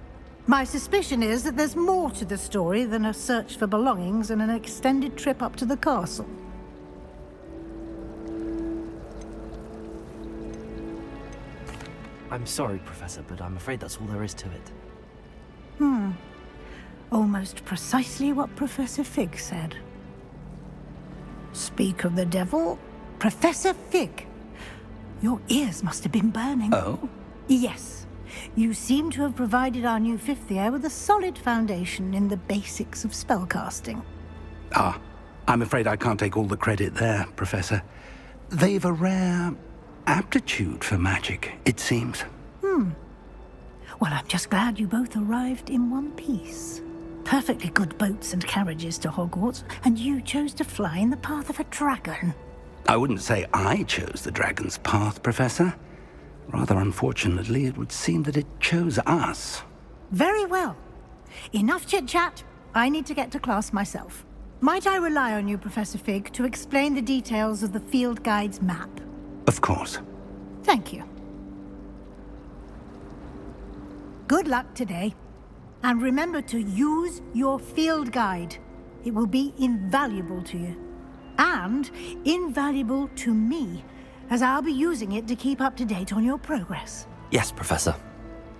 My suspicion is that there's more to the story than a search for belongings and an extended trip up to the castle. I'm sorry, Professor, but I'm afraid that's all there is to it. Almost precisely what Professor Fig said. Speak of the devil, Professor Fig. Your ears must have been burning. Oh? Yes. You seem to have provided our new fifth year with a solid foundation in the basics of spellcasting. Ah, I'm afraid I can't take all the credit there, Professor. They've a rare aptitude for magic, it seems. Well, I'm just glad you both arrived in one piece. Perfectly good boats and carriages to Hogwarts, and you chose to fly in the path of a dragon. I wouldn't say I chose the dragon's path, Professor. Rather unfortunately, it would seem that it chose us. Very well. Enough chit-chat. I need to get to class myself. Might I rely on you, Professor Fig, to explain the details of the field guide's map? Of course. Thank you. Good luck today. And remember to use your field guide. It will be invaluable to you. And invaluable to me, as I'll be using it to keep up to date on your progress. Yes, Professor.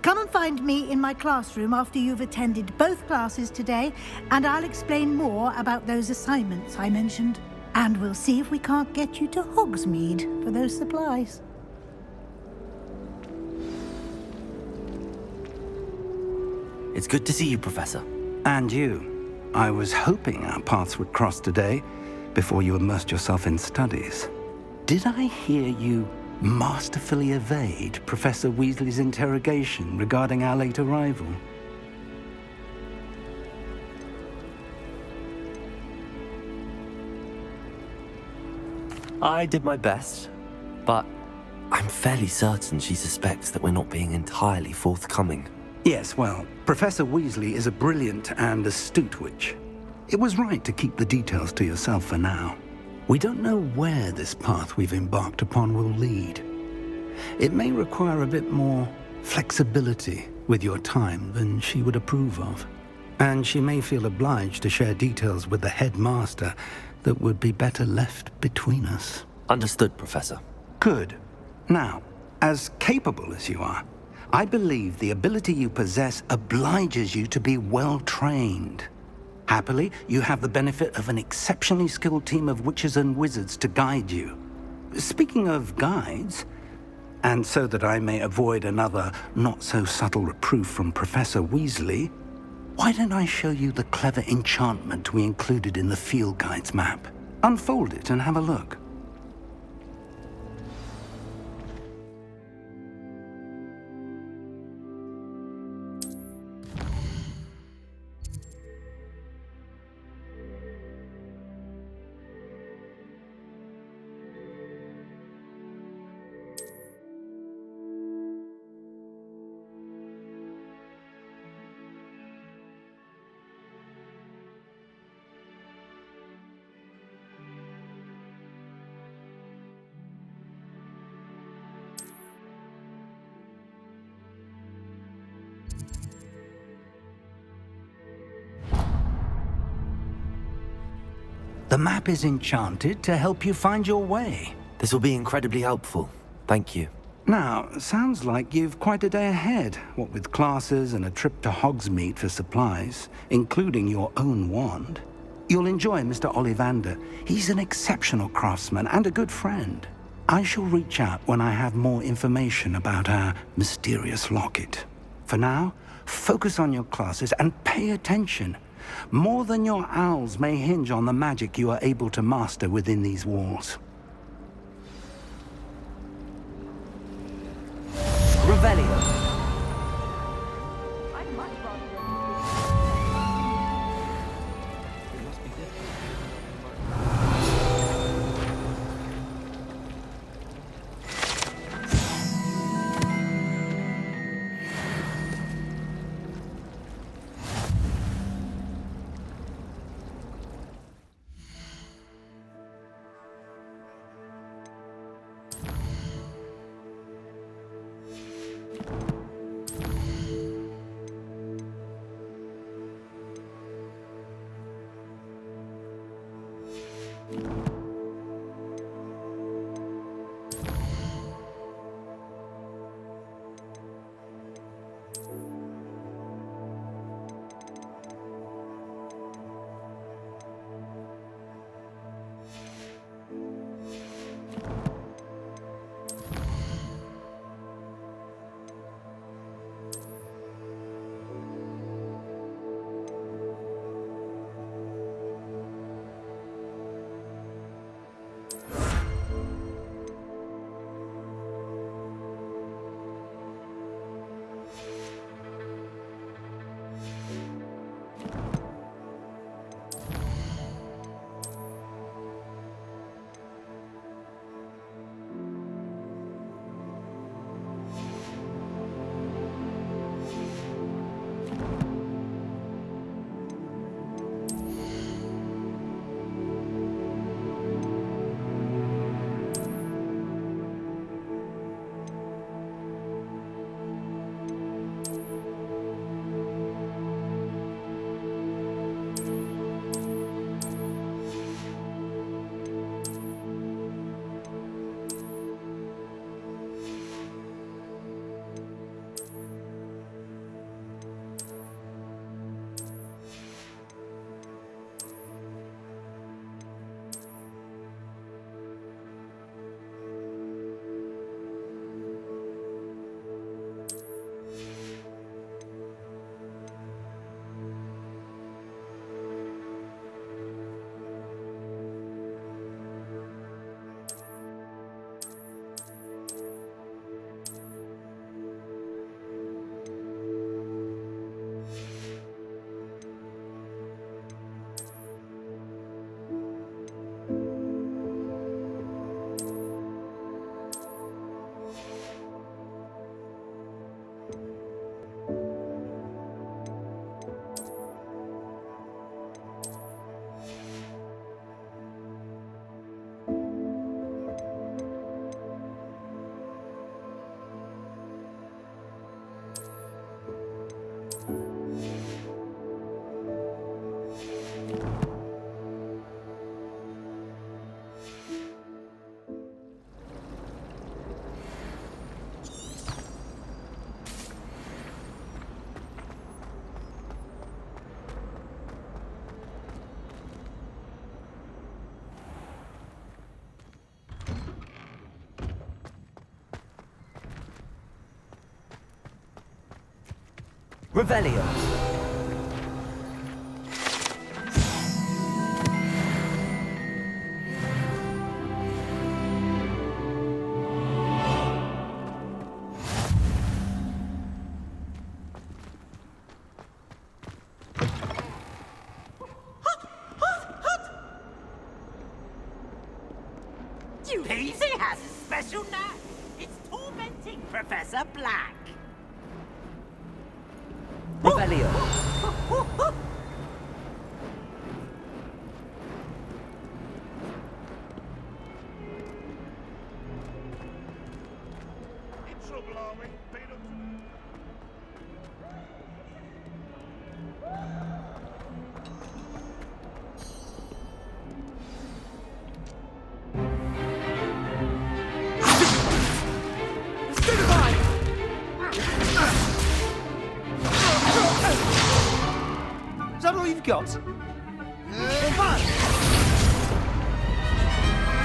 Come and find me in my classroom after you've attended both classes today, and I'll explain more about those assignments I mentioned. And we'll see if we can't get you to Hogsmeade for those supplies. It's good to see you, Professor. And you. I was hoping our paths would cross today, before you immersed yourself in studies. Did I hear you masterfully evade Professor Weasley's interrogation regarding our late arrival? I did my best, but I'm fairly certain she suspects that we're not being entirely forthcoming. Yes, well, Professor Weasley is a brilliant and astute witch. It was right to keep the details to yourself for now. We don't know where this path we've embarked upon will lead. It may require a bit more flexibility with your time than she would approve of. And she may feel obliged to share details with the headmaster that would be better left between us. Understood, Professor. Good. Now, as capable as you are, I believe the ability you possess obliges you to be well trained. Happily, you have the benefit of an exceptionally skilled team of witches and wizards to guide you. Speaking of guides, and so that I may avoid another not-so-subtle reproof from Professor Weasley, why don't I show you the clever enchantment we included in the field guide's map? Unfold it and have a look. The map is enchanted to help you find your way. This will be incredibly helpful. Thank you. Now, sounds like you've quite a day ahead, what with classes and a trip to Hogsmeade for supplies, including your own wand. You'll enjoy Mr. Ollivander. He's an exceptional craftsman and a good friend. I shall reach out when I have more information about our mysterious locket. For now, focus on your classes and pay attention. More than your owls may hinge on the magic you are able to master within these walls. Revelio. I'd much rather Revelio. Daisy has a special knack. It's tormenting Professor Black. Revelio. In trouble, are we? Beat up Is that all you've got?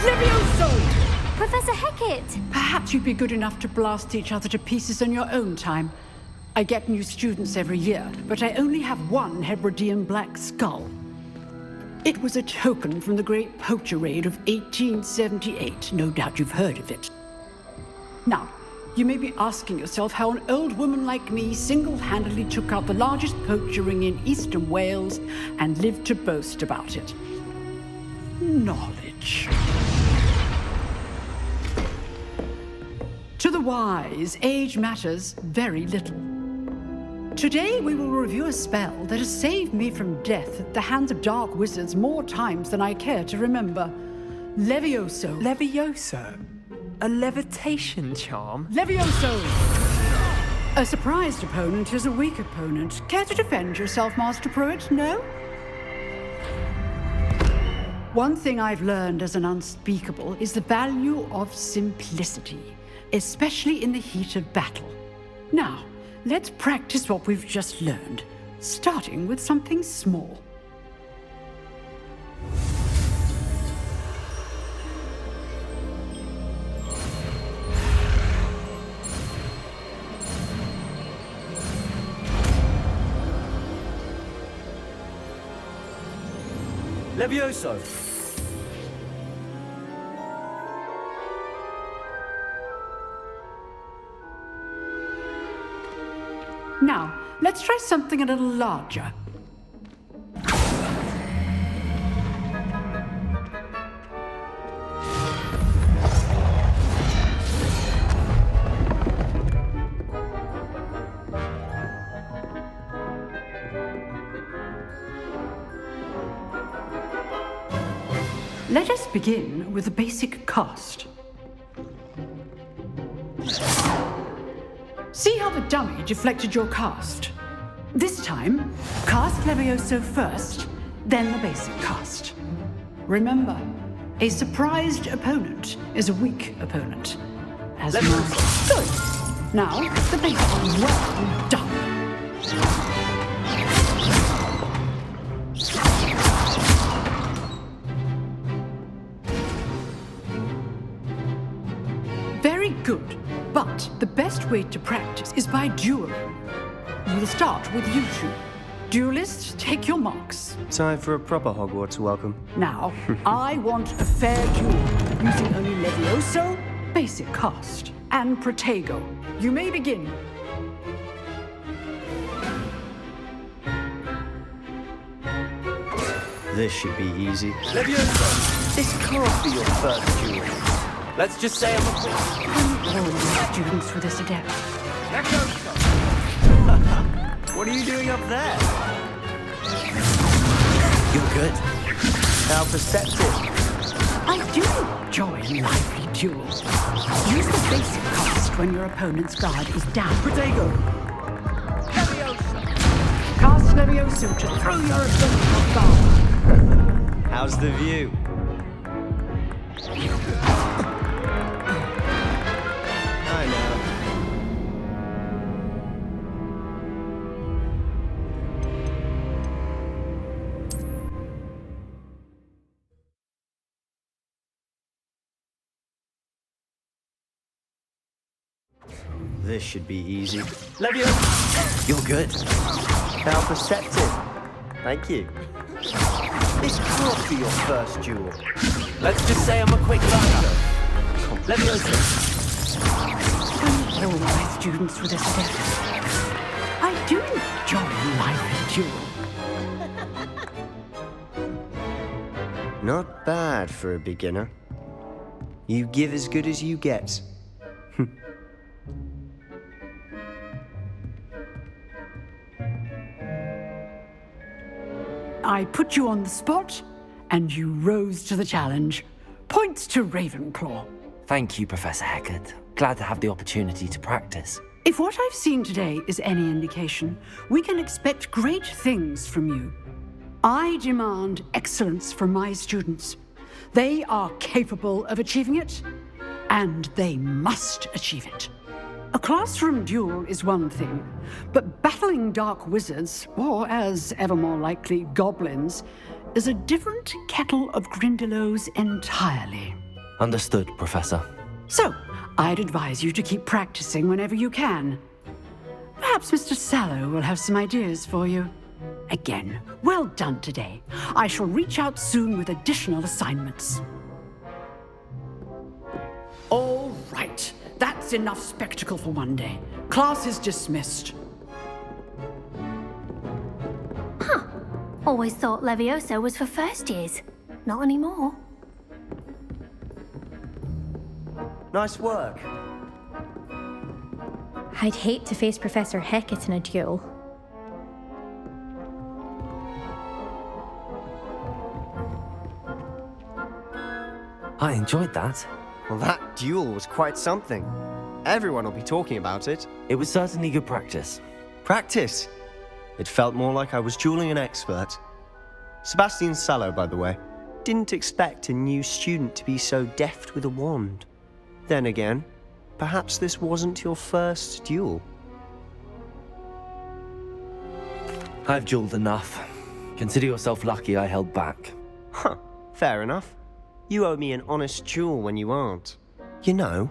Levioso! Professor Hecat! Perhaps you'd be good enough to blast each other to pieces on your own time. I get new students every year, but I only have one Hebridean black skull. It was a token from the Great Poacher Raid of 1878. No doubt you've heard of it. Now, you may be asking yourself how an old woman like me single-handedly took out the largest poacher ring in eastern Wales and lived to boast about it. Knowledge. To the wise, age matters very little. Today we will review a spell that has saved me from death at the hands of dark wizards more times than I care to remember. Levioso. Levioso? A levitation charm? Levioso! A surprised opponent is a weak opponent. Care to defend yourself, Master Pruitt? No? One thing I've learned as an unspeakable is the value of simplicity, especially in the heat of battle. Now, let's practice what we've just learned, starting with something small. Levioso! Now, let's try something a little larger. Let us begin with a basic cast. See how the dummy deflected your cast? This time, cast Levioso first, then the basic cast. Remember, a surprised opponent is a weak opponent. As my... Good. Now, the basic. Well done. Very good. But the best way to practice is by dueling. We'll start with you two. Duelists, take your marks. Time for a proper Hogwarts welcome. Now, I want a fair duel, using only Levioso, basic cast, and Protego. You may begin. This should be easy. Levioso! This can't be your first duel. Let's just say I'm all my students for this adept. What are you doing up there? You're good. How perceptive. I do enjoy lively duels. Use the basic cast when your opponent's guard is down. Protego! Levioso! Cast Levioso to throw your opponent off guard. How's the view? I know. This should be easy. Levioso! You're good. How perceptive. Thank you. This can't be your first duel. Let's just say I'm a quick learner. Levioso! All my students for this adept. I do enjoy lively duel. Not bad for a beginner. You give as good as you get. I put you on the spot, and you rose to the challenge. Points to Ravenclaw. Thank you, Professor Hecat. Glad to have the opportunity to practice. If what I've seen today is any indication, we can expect great things from you. I demand excellence from my students. They are capable of achieving it, and they must achieve it. A classroom duel is one thing, but battling dark wizards, or as ever more likely, goblins, is a different kettle of Grindylows entirely. Understood, Professor. So, I'd advise you to keep practicing whenever you can. Perhaps Mr. Sallow will have some ideas for you. Again, well done today. I shall reach out soon with additional assignments. All right. That's enough spectacle for one day. Class is dismissed. Huh. Always thought Levioso was for first years. Not anymore. Nice work. I'd hate to face Professor Hecat in a duel. I enjoyed that. Well, that duel was quite something. Everyone will be talking about it. It was certainly good practice. Practice? It felt more like I was dueling an expert. Sebastian Sallow, by the way. Didn't expect a new student to be so deft with a wand. Then again, perhaps this wasn't your first duel. I've dueled enough. Consider yourself lucky I held back. Huh, fair enough. You owe me an honest duel when you aren't. You know,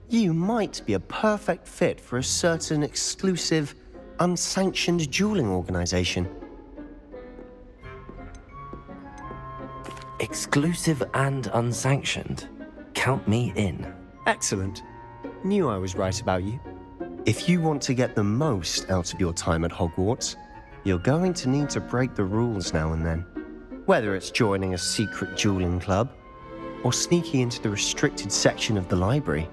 you might be a perfect fit for a certain exclusive, unsanctioned dueling organization. Exclusive and unsanctioned. Count me in. Excellent. Knew I was right about you. If you want to get the most out of your time at Hogwarts, you're going to need to break the rules now and then. Whether it's joining a secret dueling club, or sneaking into the restricted section of the library,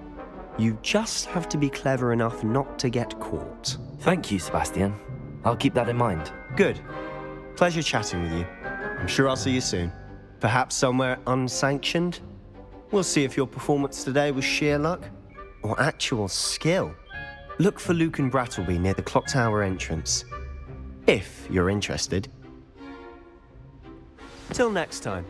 you just have to be clever enough not to get caught. Thank you, Sebastian. I'll keep that in mind. Good. Pleasure chatting with you. I'm sure I'll see you soon. Perhaps somewhere unsanctioned? We'll see if your performance today was sheer luck or actual skill. Look for Luke and Brattleby near the clock tower entrance, if you're interested. Till next time.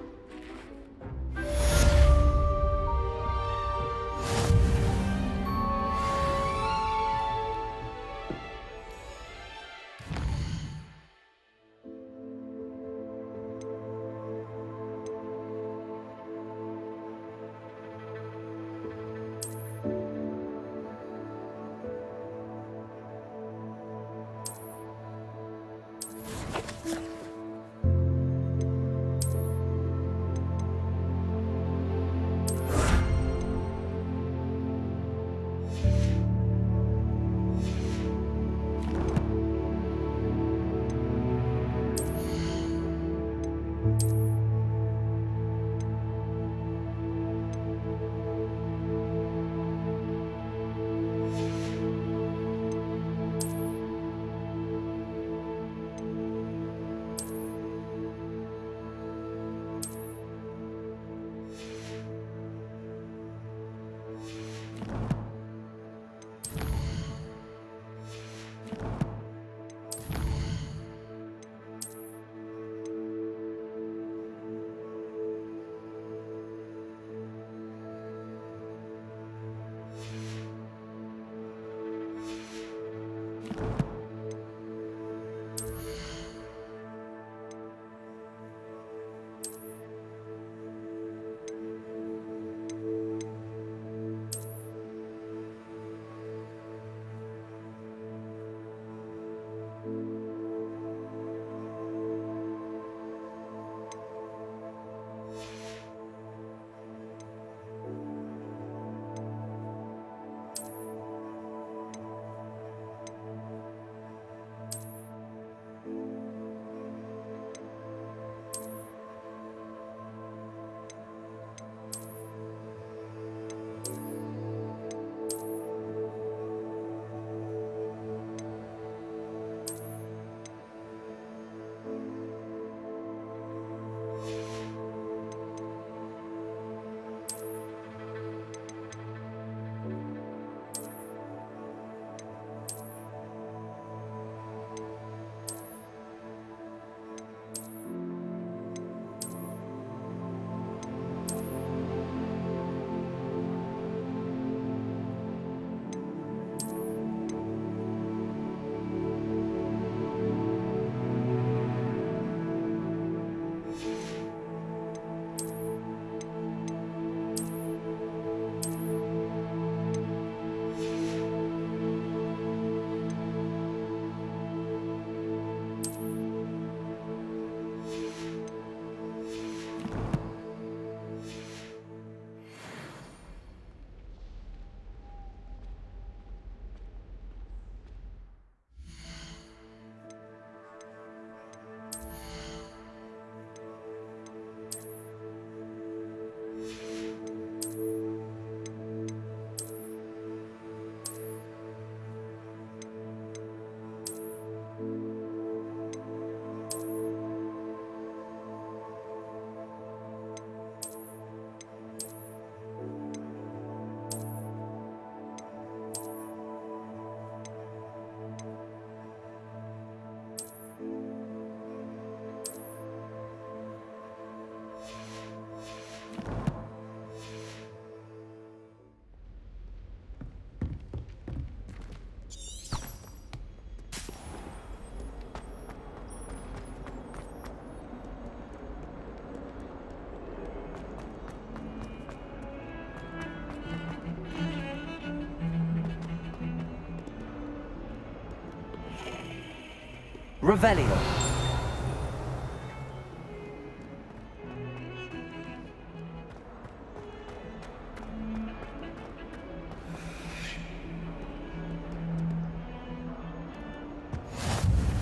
Revelio.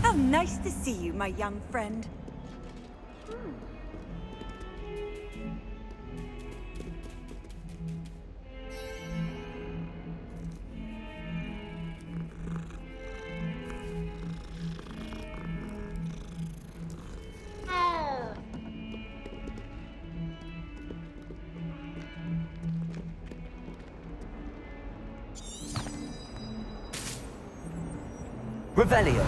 How nice to see you, my young friend. Revelio.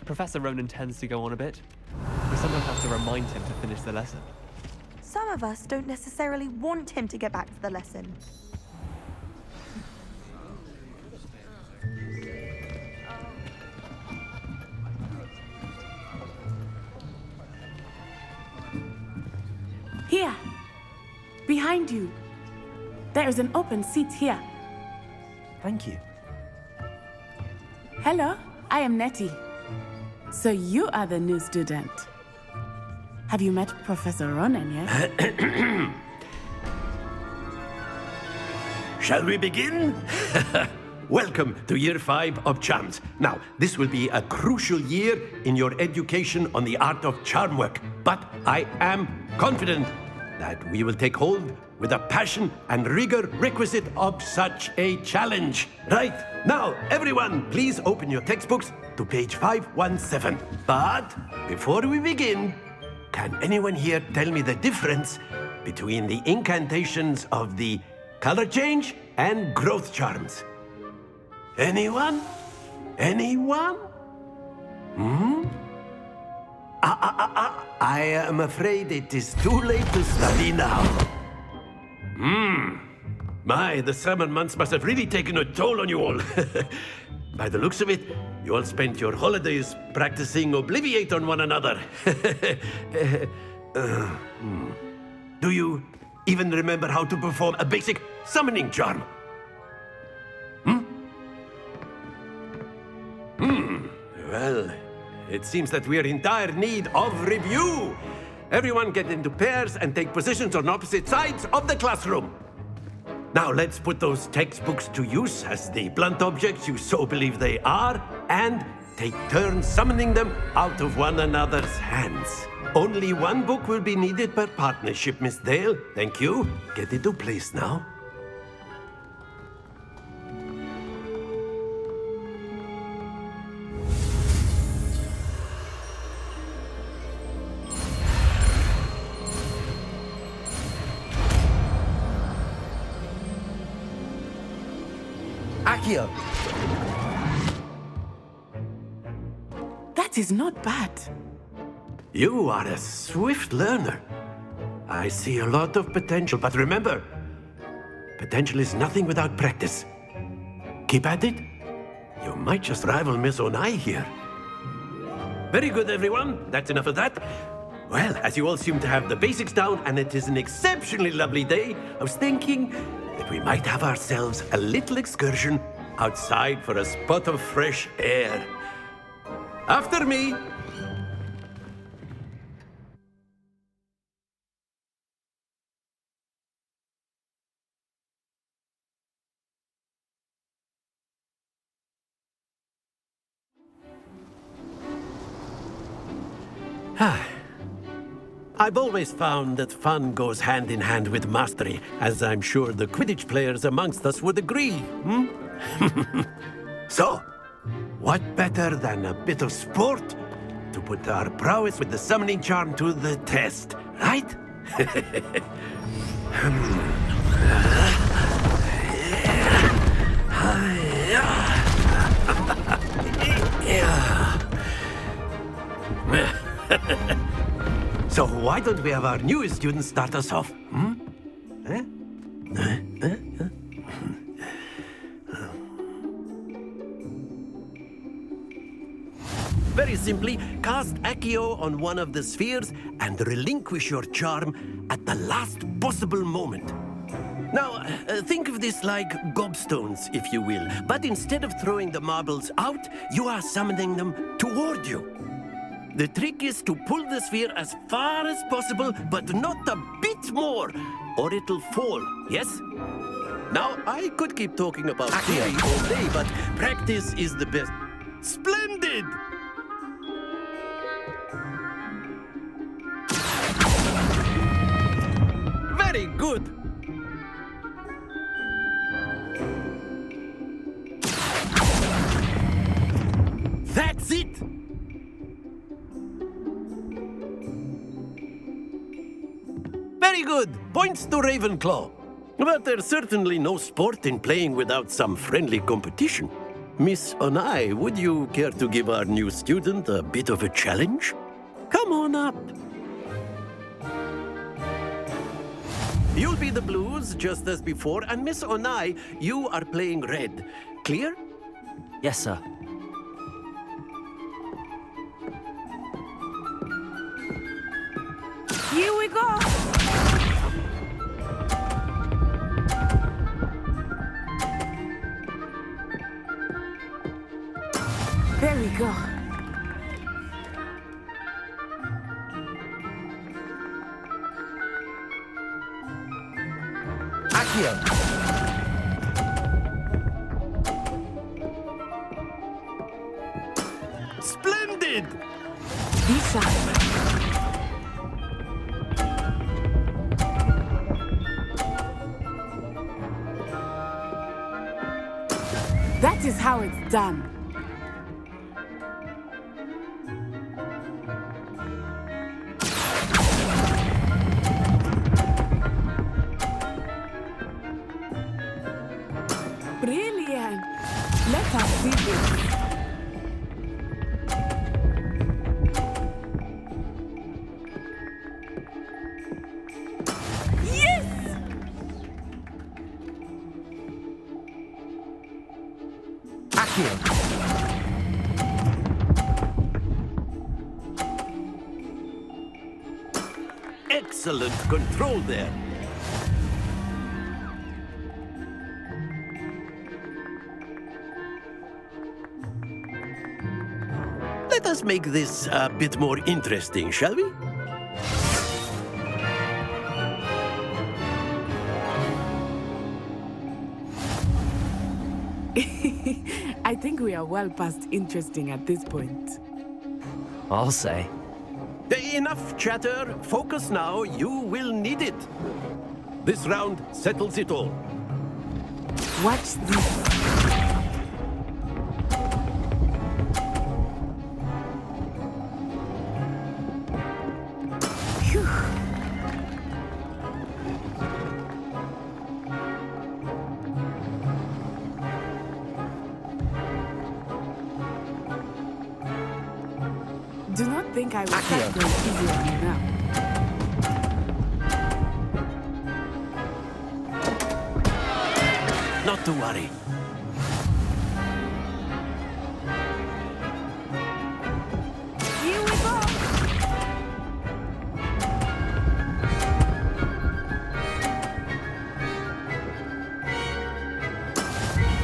Professor Ronan tends to go on a bit. We sometimes have to remind him to finish the lesson. Some of us don't necessarily want him to get back to the lesson. Here! Behind you! There is an open seat here. Thank you. Hello, I am Nettie. So you are the new student. Have you met Professor Ronan yet? Shall we begin? Welcome to Year 5 of Charms. Now, this will be a crucial year in your education on the art of charm work, but I am confident that we will take hold with the passion and rigor requisite of such a challenge. Right, now, everyone, please open your textbooks to page 517. But before we begin, can anyone here tell me the difference between the incantations of the color change and growth charms? Anyone? Anyone? I am afraid it is too late to study now. My, the summer months must have really taken a toll on you all. By the looks of it, you all spent your holidays practicing Obliviate on one another. Do you even remember how to perform a basic summoning charm? Well, it seems that we are in dire need of review. Everyone get into pairs and take positions on opposite sides of the classroom. Now let's put those textbooks to use as the blunt objects you so believe they are, and take turns summoning them out of one another's hands. Only one book will be needed per partnership, Miss Dale. Thank you. Get into place now. Accio. That is not bad. You are a swift learner. I see a lot of potential, but remember, potential is nothing without practice. Keep at it. You might just rival Miss Onai here. Very good, everyone. That's enough of that. Well, as you all seem to have the basics down, and it is an exceptionally lovely day, I was thinking that we might have ourselves a little excursion outside for a spot of fresh air. After me. I've always found that fun goes hand in hand with mastery, as I'm sure the Quidditch players amongst us would agree, So, what better than a bit of sport to put our prowess with the summoning charm to the test, right? So why don't we have our newest student start us off? simply cast Accio on one of the spheres and relinquish your charm at the last possible moment. Now, think of this like gobstones, if you will, but instead of throwing the marbles out, you are summoning them toward you. The trick is to pull the sphere as far as possible, but not a bit more, or it'll fall, yes? Now, I could keep talking about theory all day, but practice is the best. Splendid! Very good! That's it! Very good! Points to Ravenclaw. But there's certainly no sport in playing without some friendly competition. Miss Onai, would you care to give our new student a bit of a challenge? Come on up. You'll be the blues, just as before, and Miss Onai, you are playing red. Clear? Yes, sir. Here we go! There we go. Accio! Splendid! Be sharp. That is how it's done. Brilliant. Let us see this. Yes! Accio! Excellent control there. Let us make this a bit more interesting, shall we? I think we are well past interesting at this point. I'll say. Enough chatter. Focus now. You will need it. This round settles it all. Watch this. Do not think I will start going easy on you now. Not to worry. Here we go!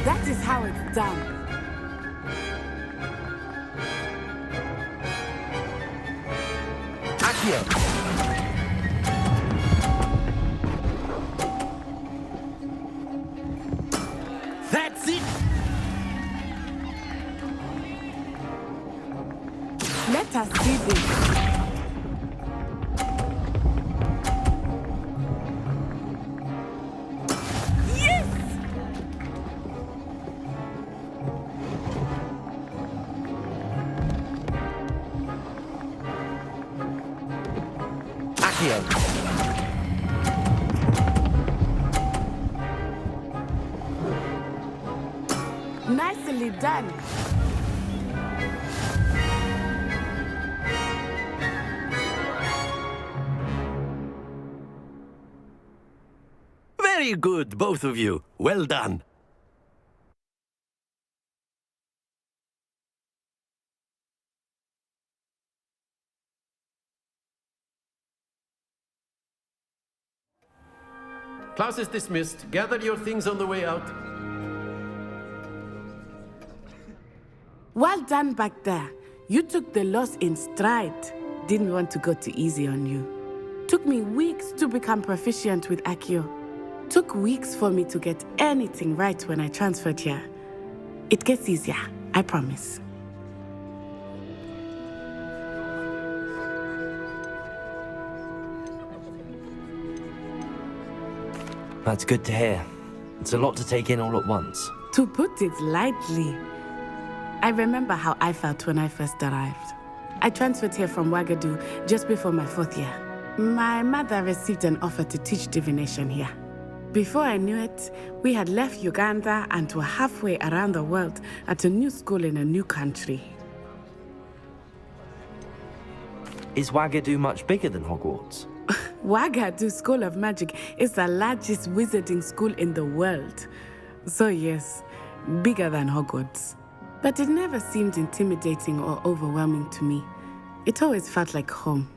That is how it's done. Accio! That's it! Let us see this. Yes! Accio! Nicely done. Very good, both of you. Well done. Class is dismissed. Gather your things on the way out. Well done back there. You took the loss in stride. Didn't want to go too easy on you. Took me weeks to become proficient with Accio. Took weeks for me to get anything right when I transferred here. It gets easier, I promise. That's good to hear. It's a lot to take in all at once. To put it lightly, I remember how I felt when I first arrived. I transferred here from Wagadu just before my 4th year. My mother received an offer to teach divination here. Before I knew it, we had left Uganda and were halfway around the world at a new school in a new country. Is Wagadu much bigger than Hogwarts? Wagadu School of Magic is the largest wizarding school in the world. So yes, bigger than Hogwarts. But it never seemed intimidating or overwhelming to me. It always felt like home.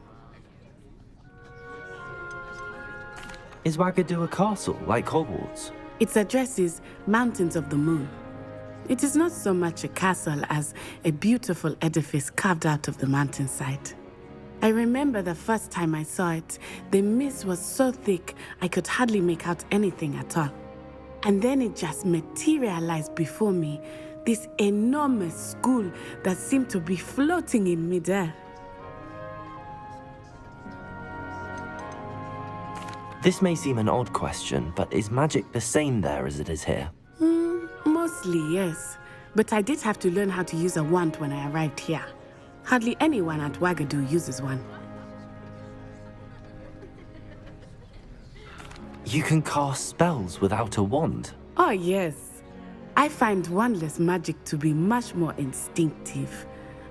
Is Wagadu a castle, like Hogwarts? Its address is Mountains of the Moon. It is not so much a castle as a beautiful edifice carved out of the mountainside. I remember the first time I saw it, the mist was so thick I could hardly make out anything at all. And then it just materialized before me, this enormous school that seemed to be floating in midair. This may seem an odd question, but is magic the same there as it is here? Mostly, yes. But I did have to learn how to use a wand when I arrived here. Hardly anyone at Wagadu uses one. You can cast spells without a wand? Oh, yes. I find wandless magic to be much more instinctive.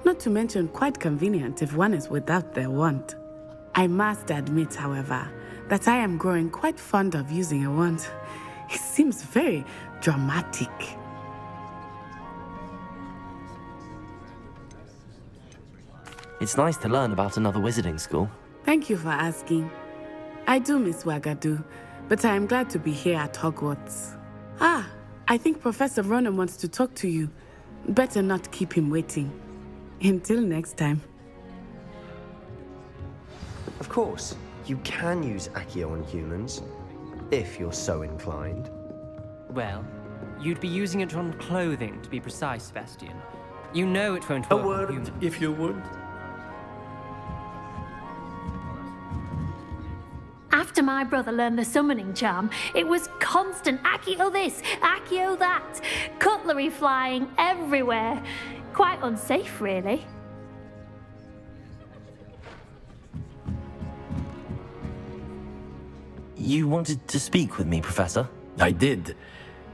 Not to mention quite convenient if one is without their wand. I must admit, however, that I am growing quite fond of using a wand. It seems very dramatic. It's nice to learn about another wizarding school. Thank you for asking. I do miss Wagadu, but I am glad to be here at Hogwarts. Ah, I think Professor Ronan wants to talk to you. Better not keep him waiting. Until next time. Of course, you can use Accio on humans, if you're so inclined. Well, you'd be using it on clothing, to be precise, Sebastian. You know it won't work A word, on humans. if you would. After my brother learned the summoning charm, it was constant Accio this, Accio that, cutlery flying everywhere. Quite unsafe, really. You wanted to speak with me, Professor? I did.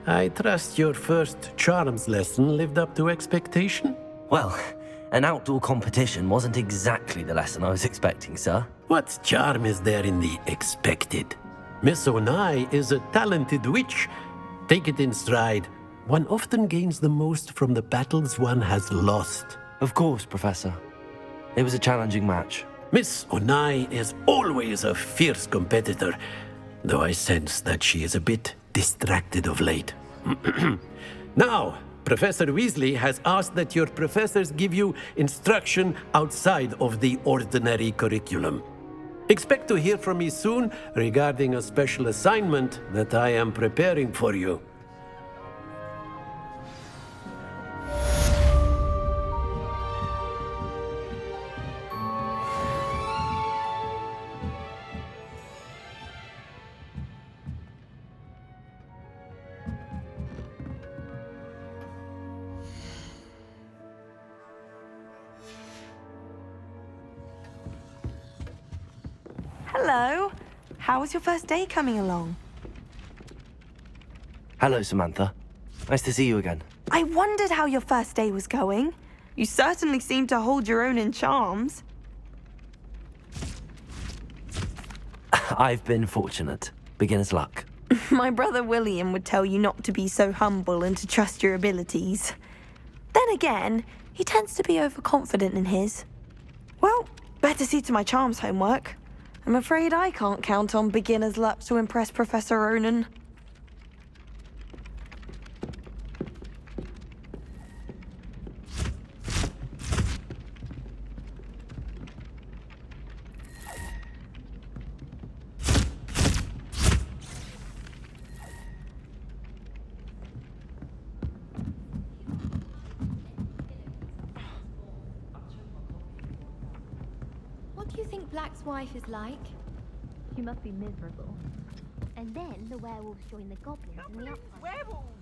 I trust your first charms lesson lived up to expectation? Well, an outdoor competition wasn't exactly the lesson I was expecting, sir. What charm is there in the expected? Miss Onai is a talented witch. Take it in stride. One often gains the most from the battles one has lost. Of course, Professor. It was a challenging match. Miss Onai is always a fierce competitor, though I sense that she is a bit distracted of late. Now, Professor Weasley has asked that your professors give you instruction outside of the ordinary curriculum. Expect to hear from me soon regarding a special assignment that I am preparing for you. Hello. How was your first day coming along? Hello, Samantha. Nice to see you again. I wondered how your first day was going. You certainly seem to hold your own in charms. I've been fortunate. Beginner's luck. My brother William would tell you not to be so humble and to trust your abilities. Then again, he tends to be overconfident in his. Well, better see to my charms homework. I'm afraid I can't count on beginner's luck to impress Professor Ronan. What do you think Black's wife is like? She must be miserable. And then the werewolves join the goblins in the upside. Werewolves!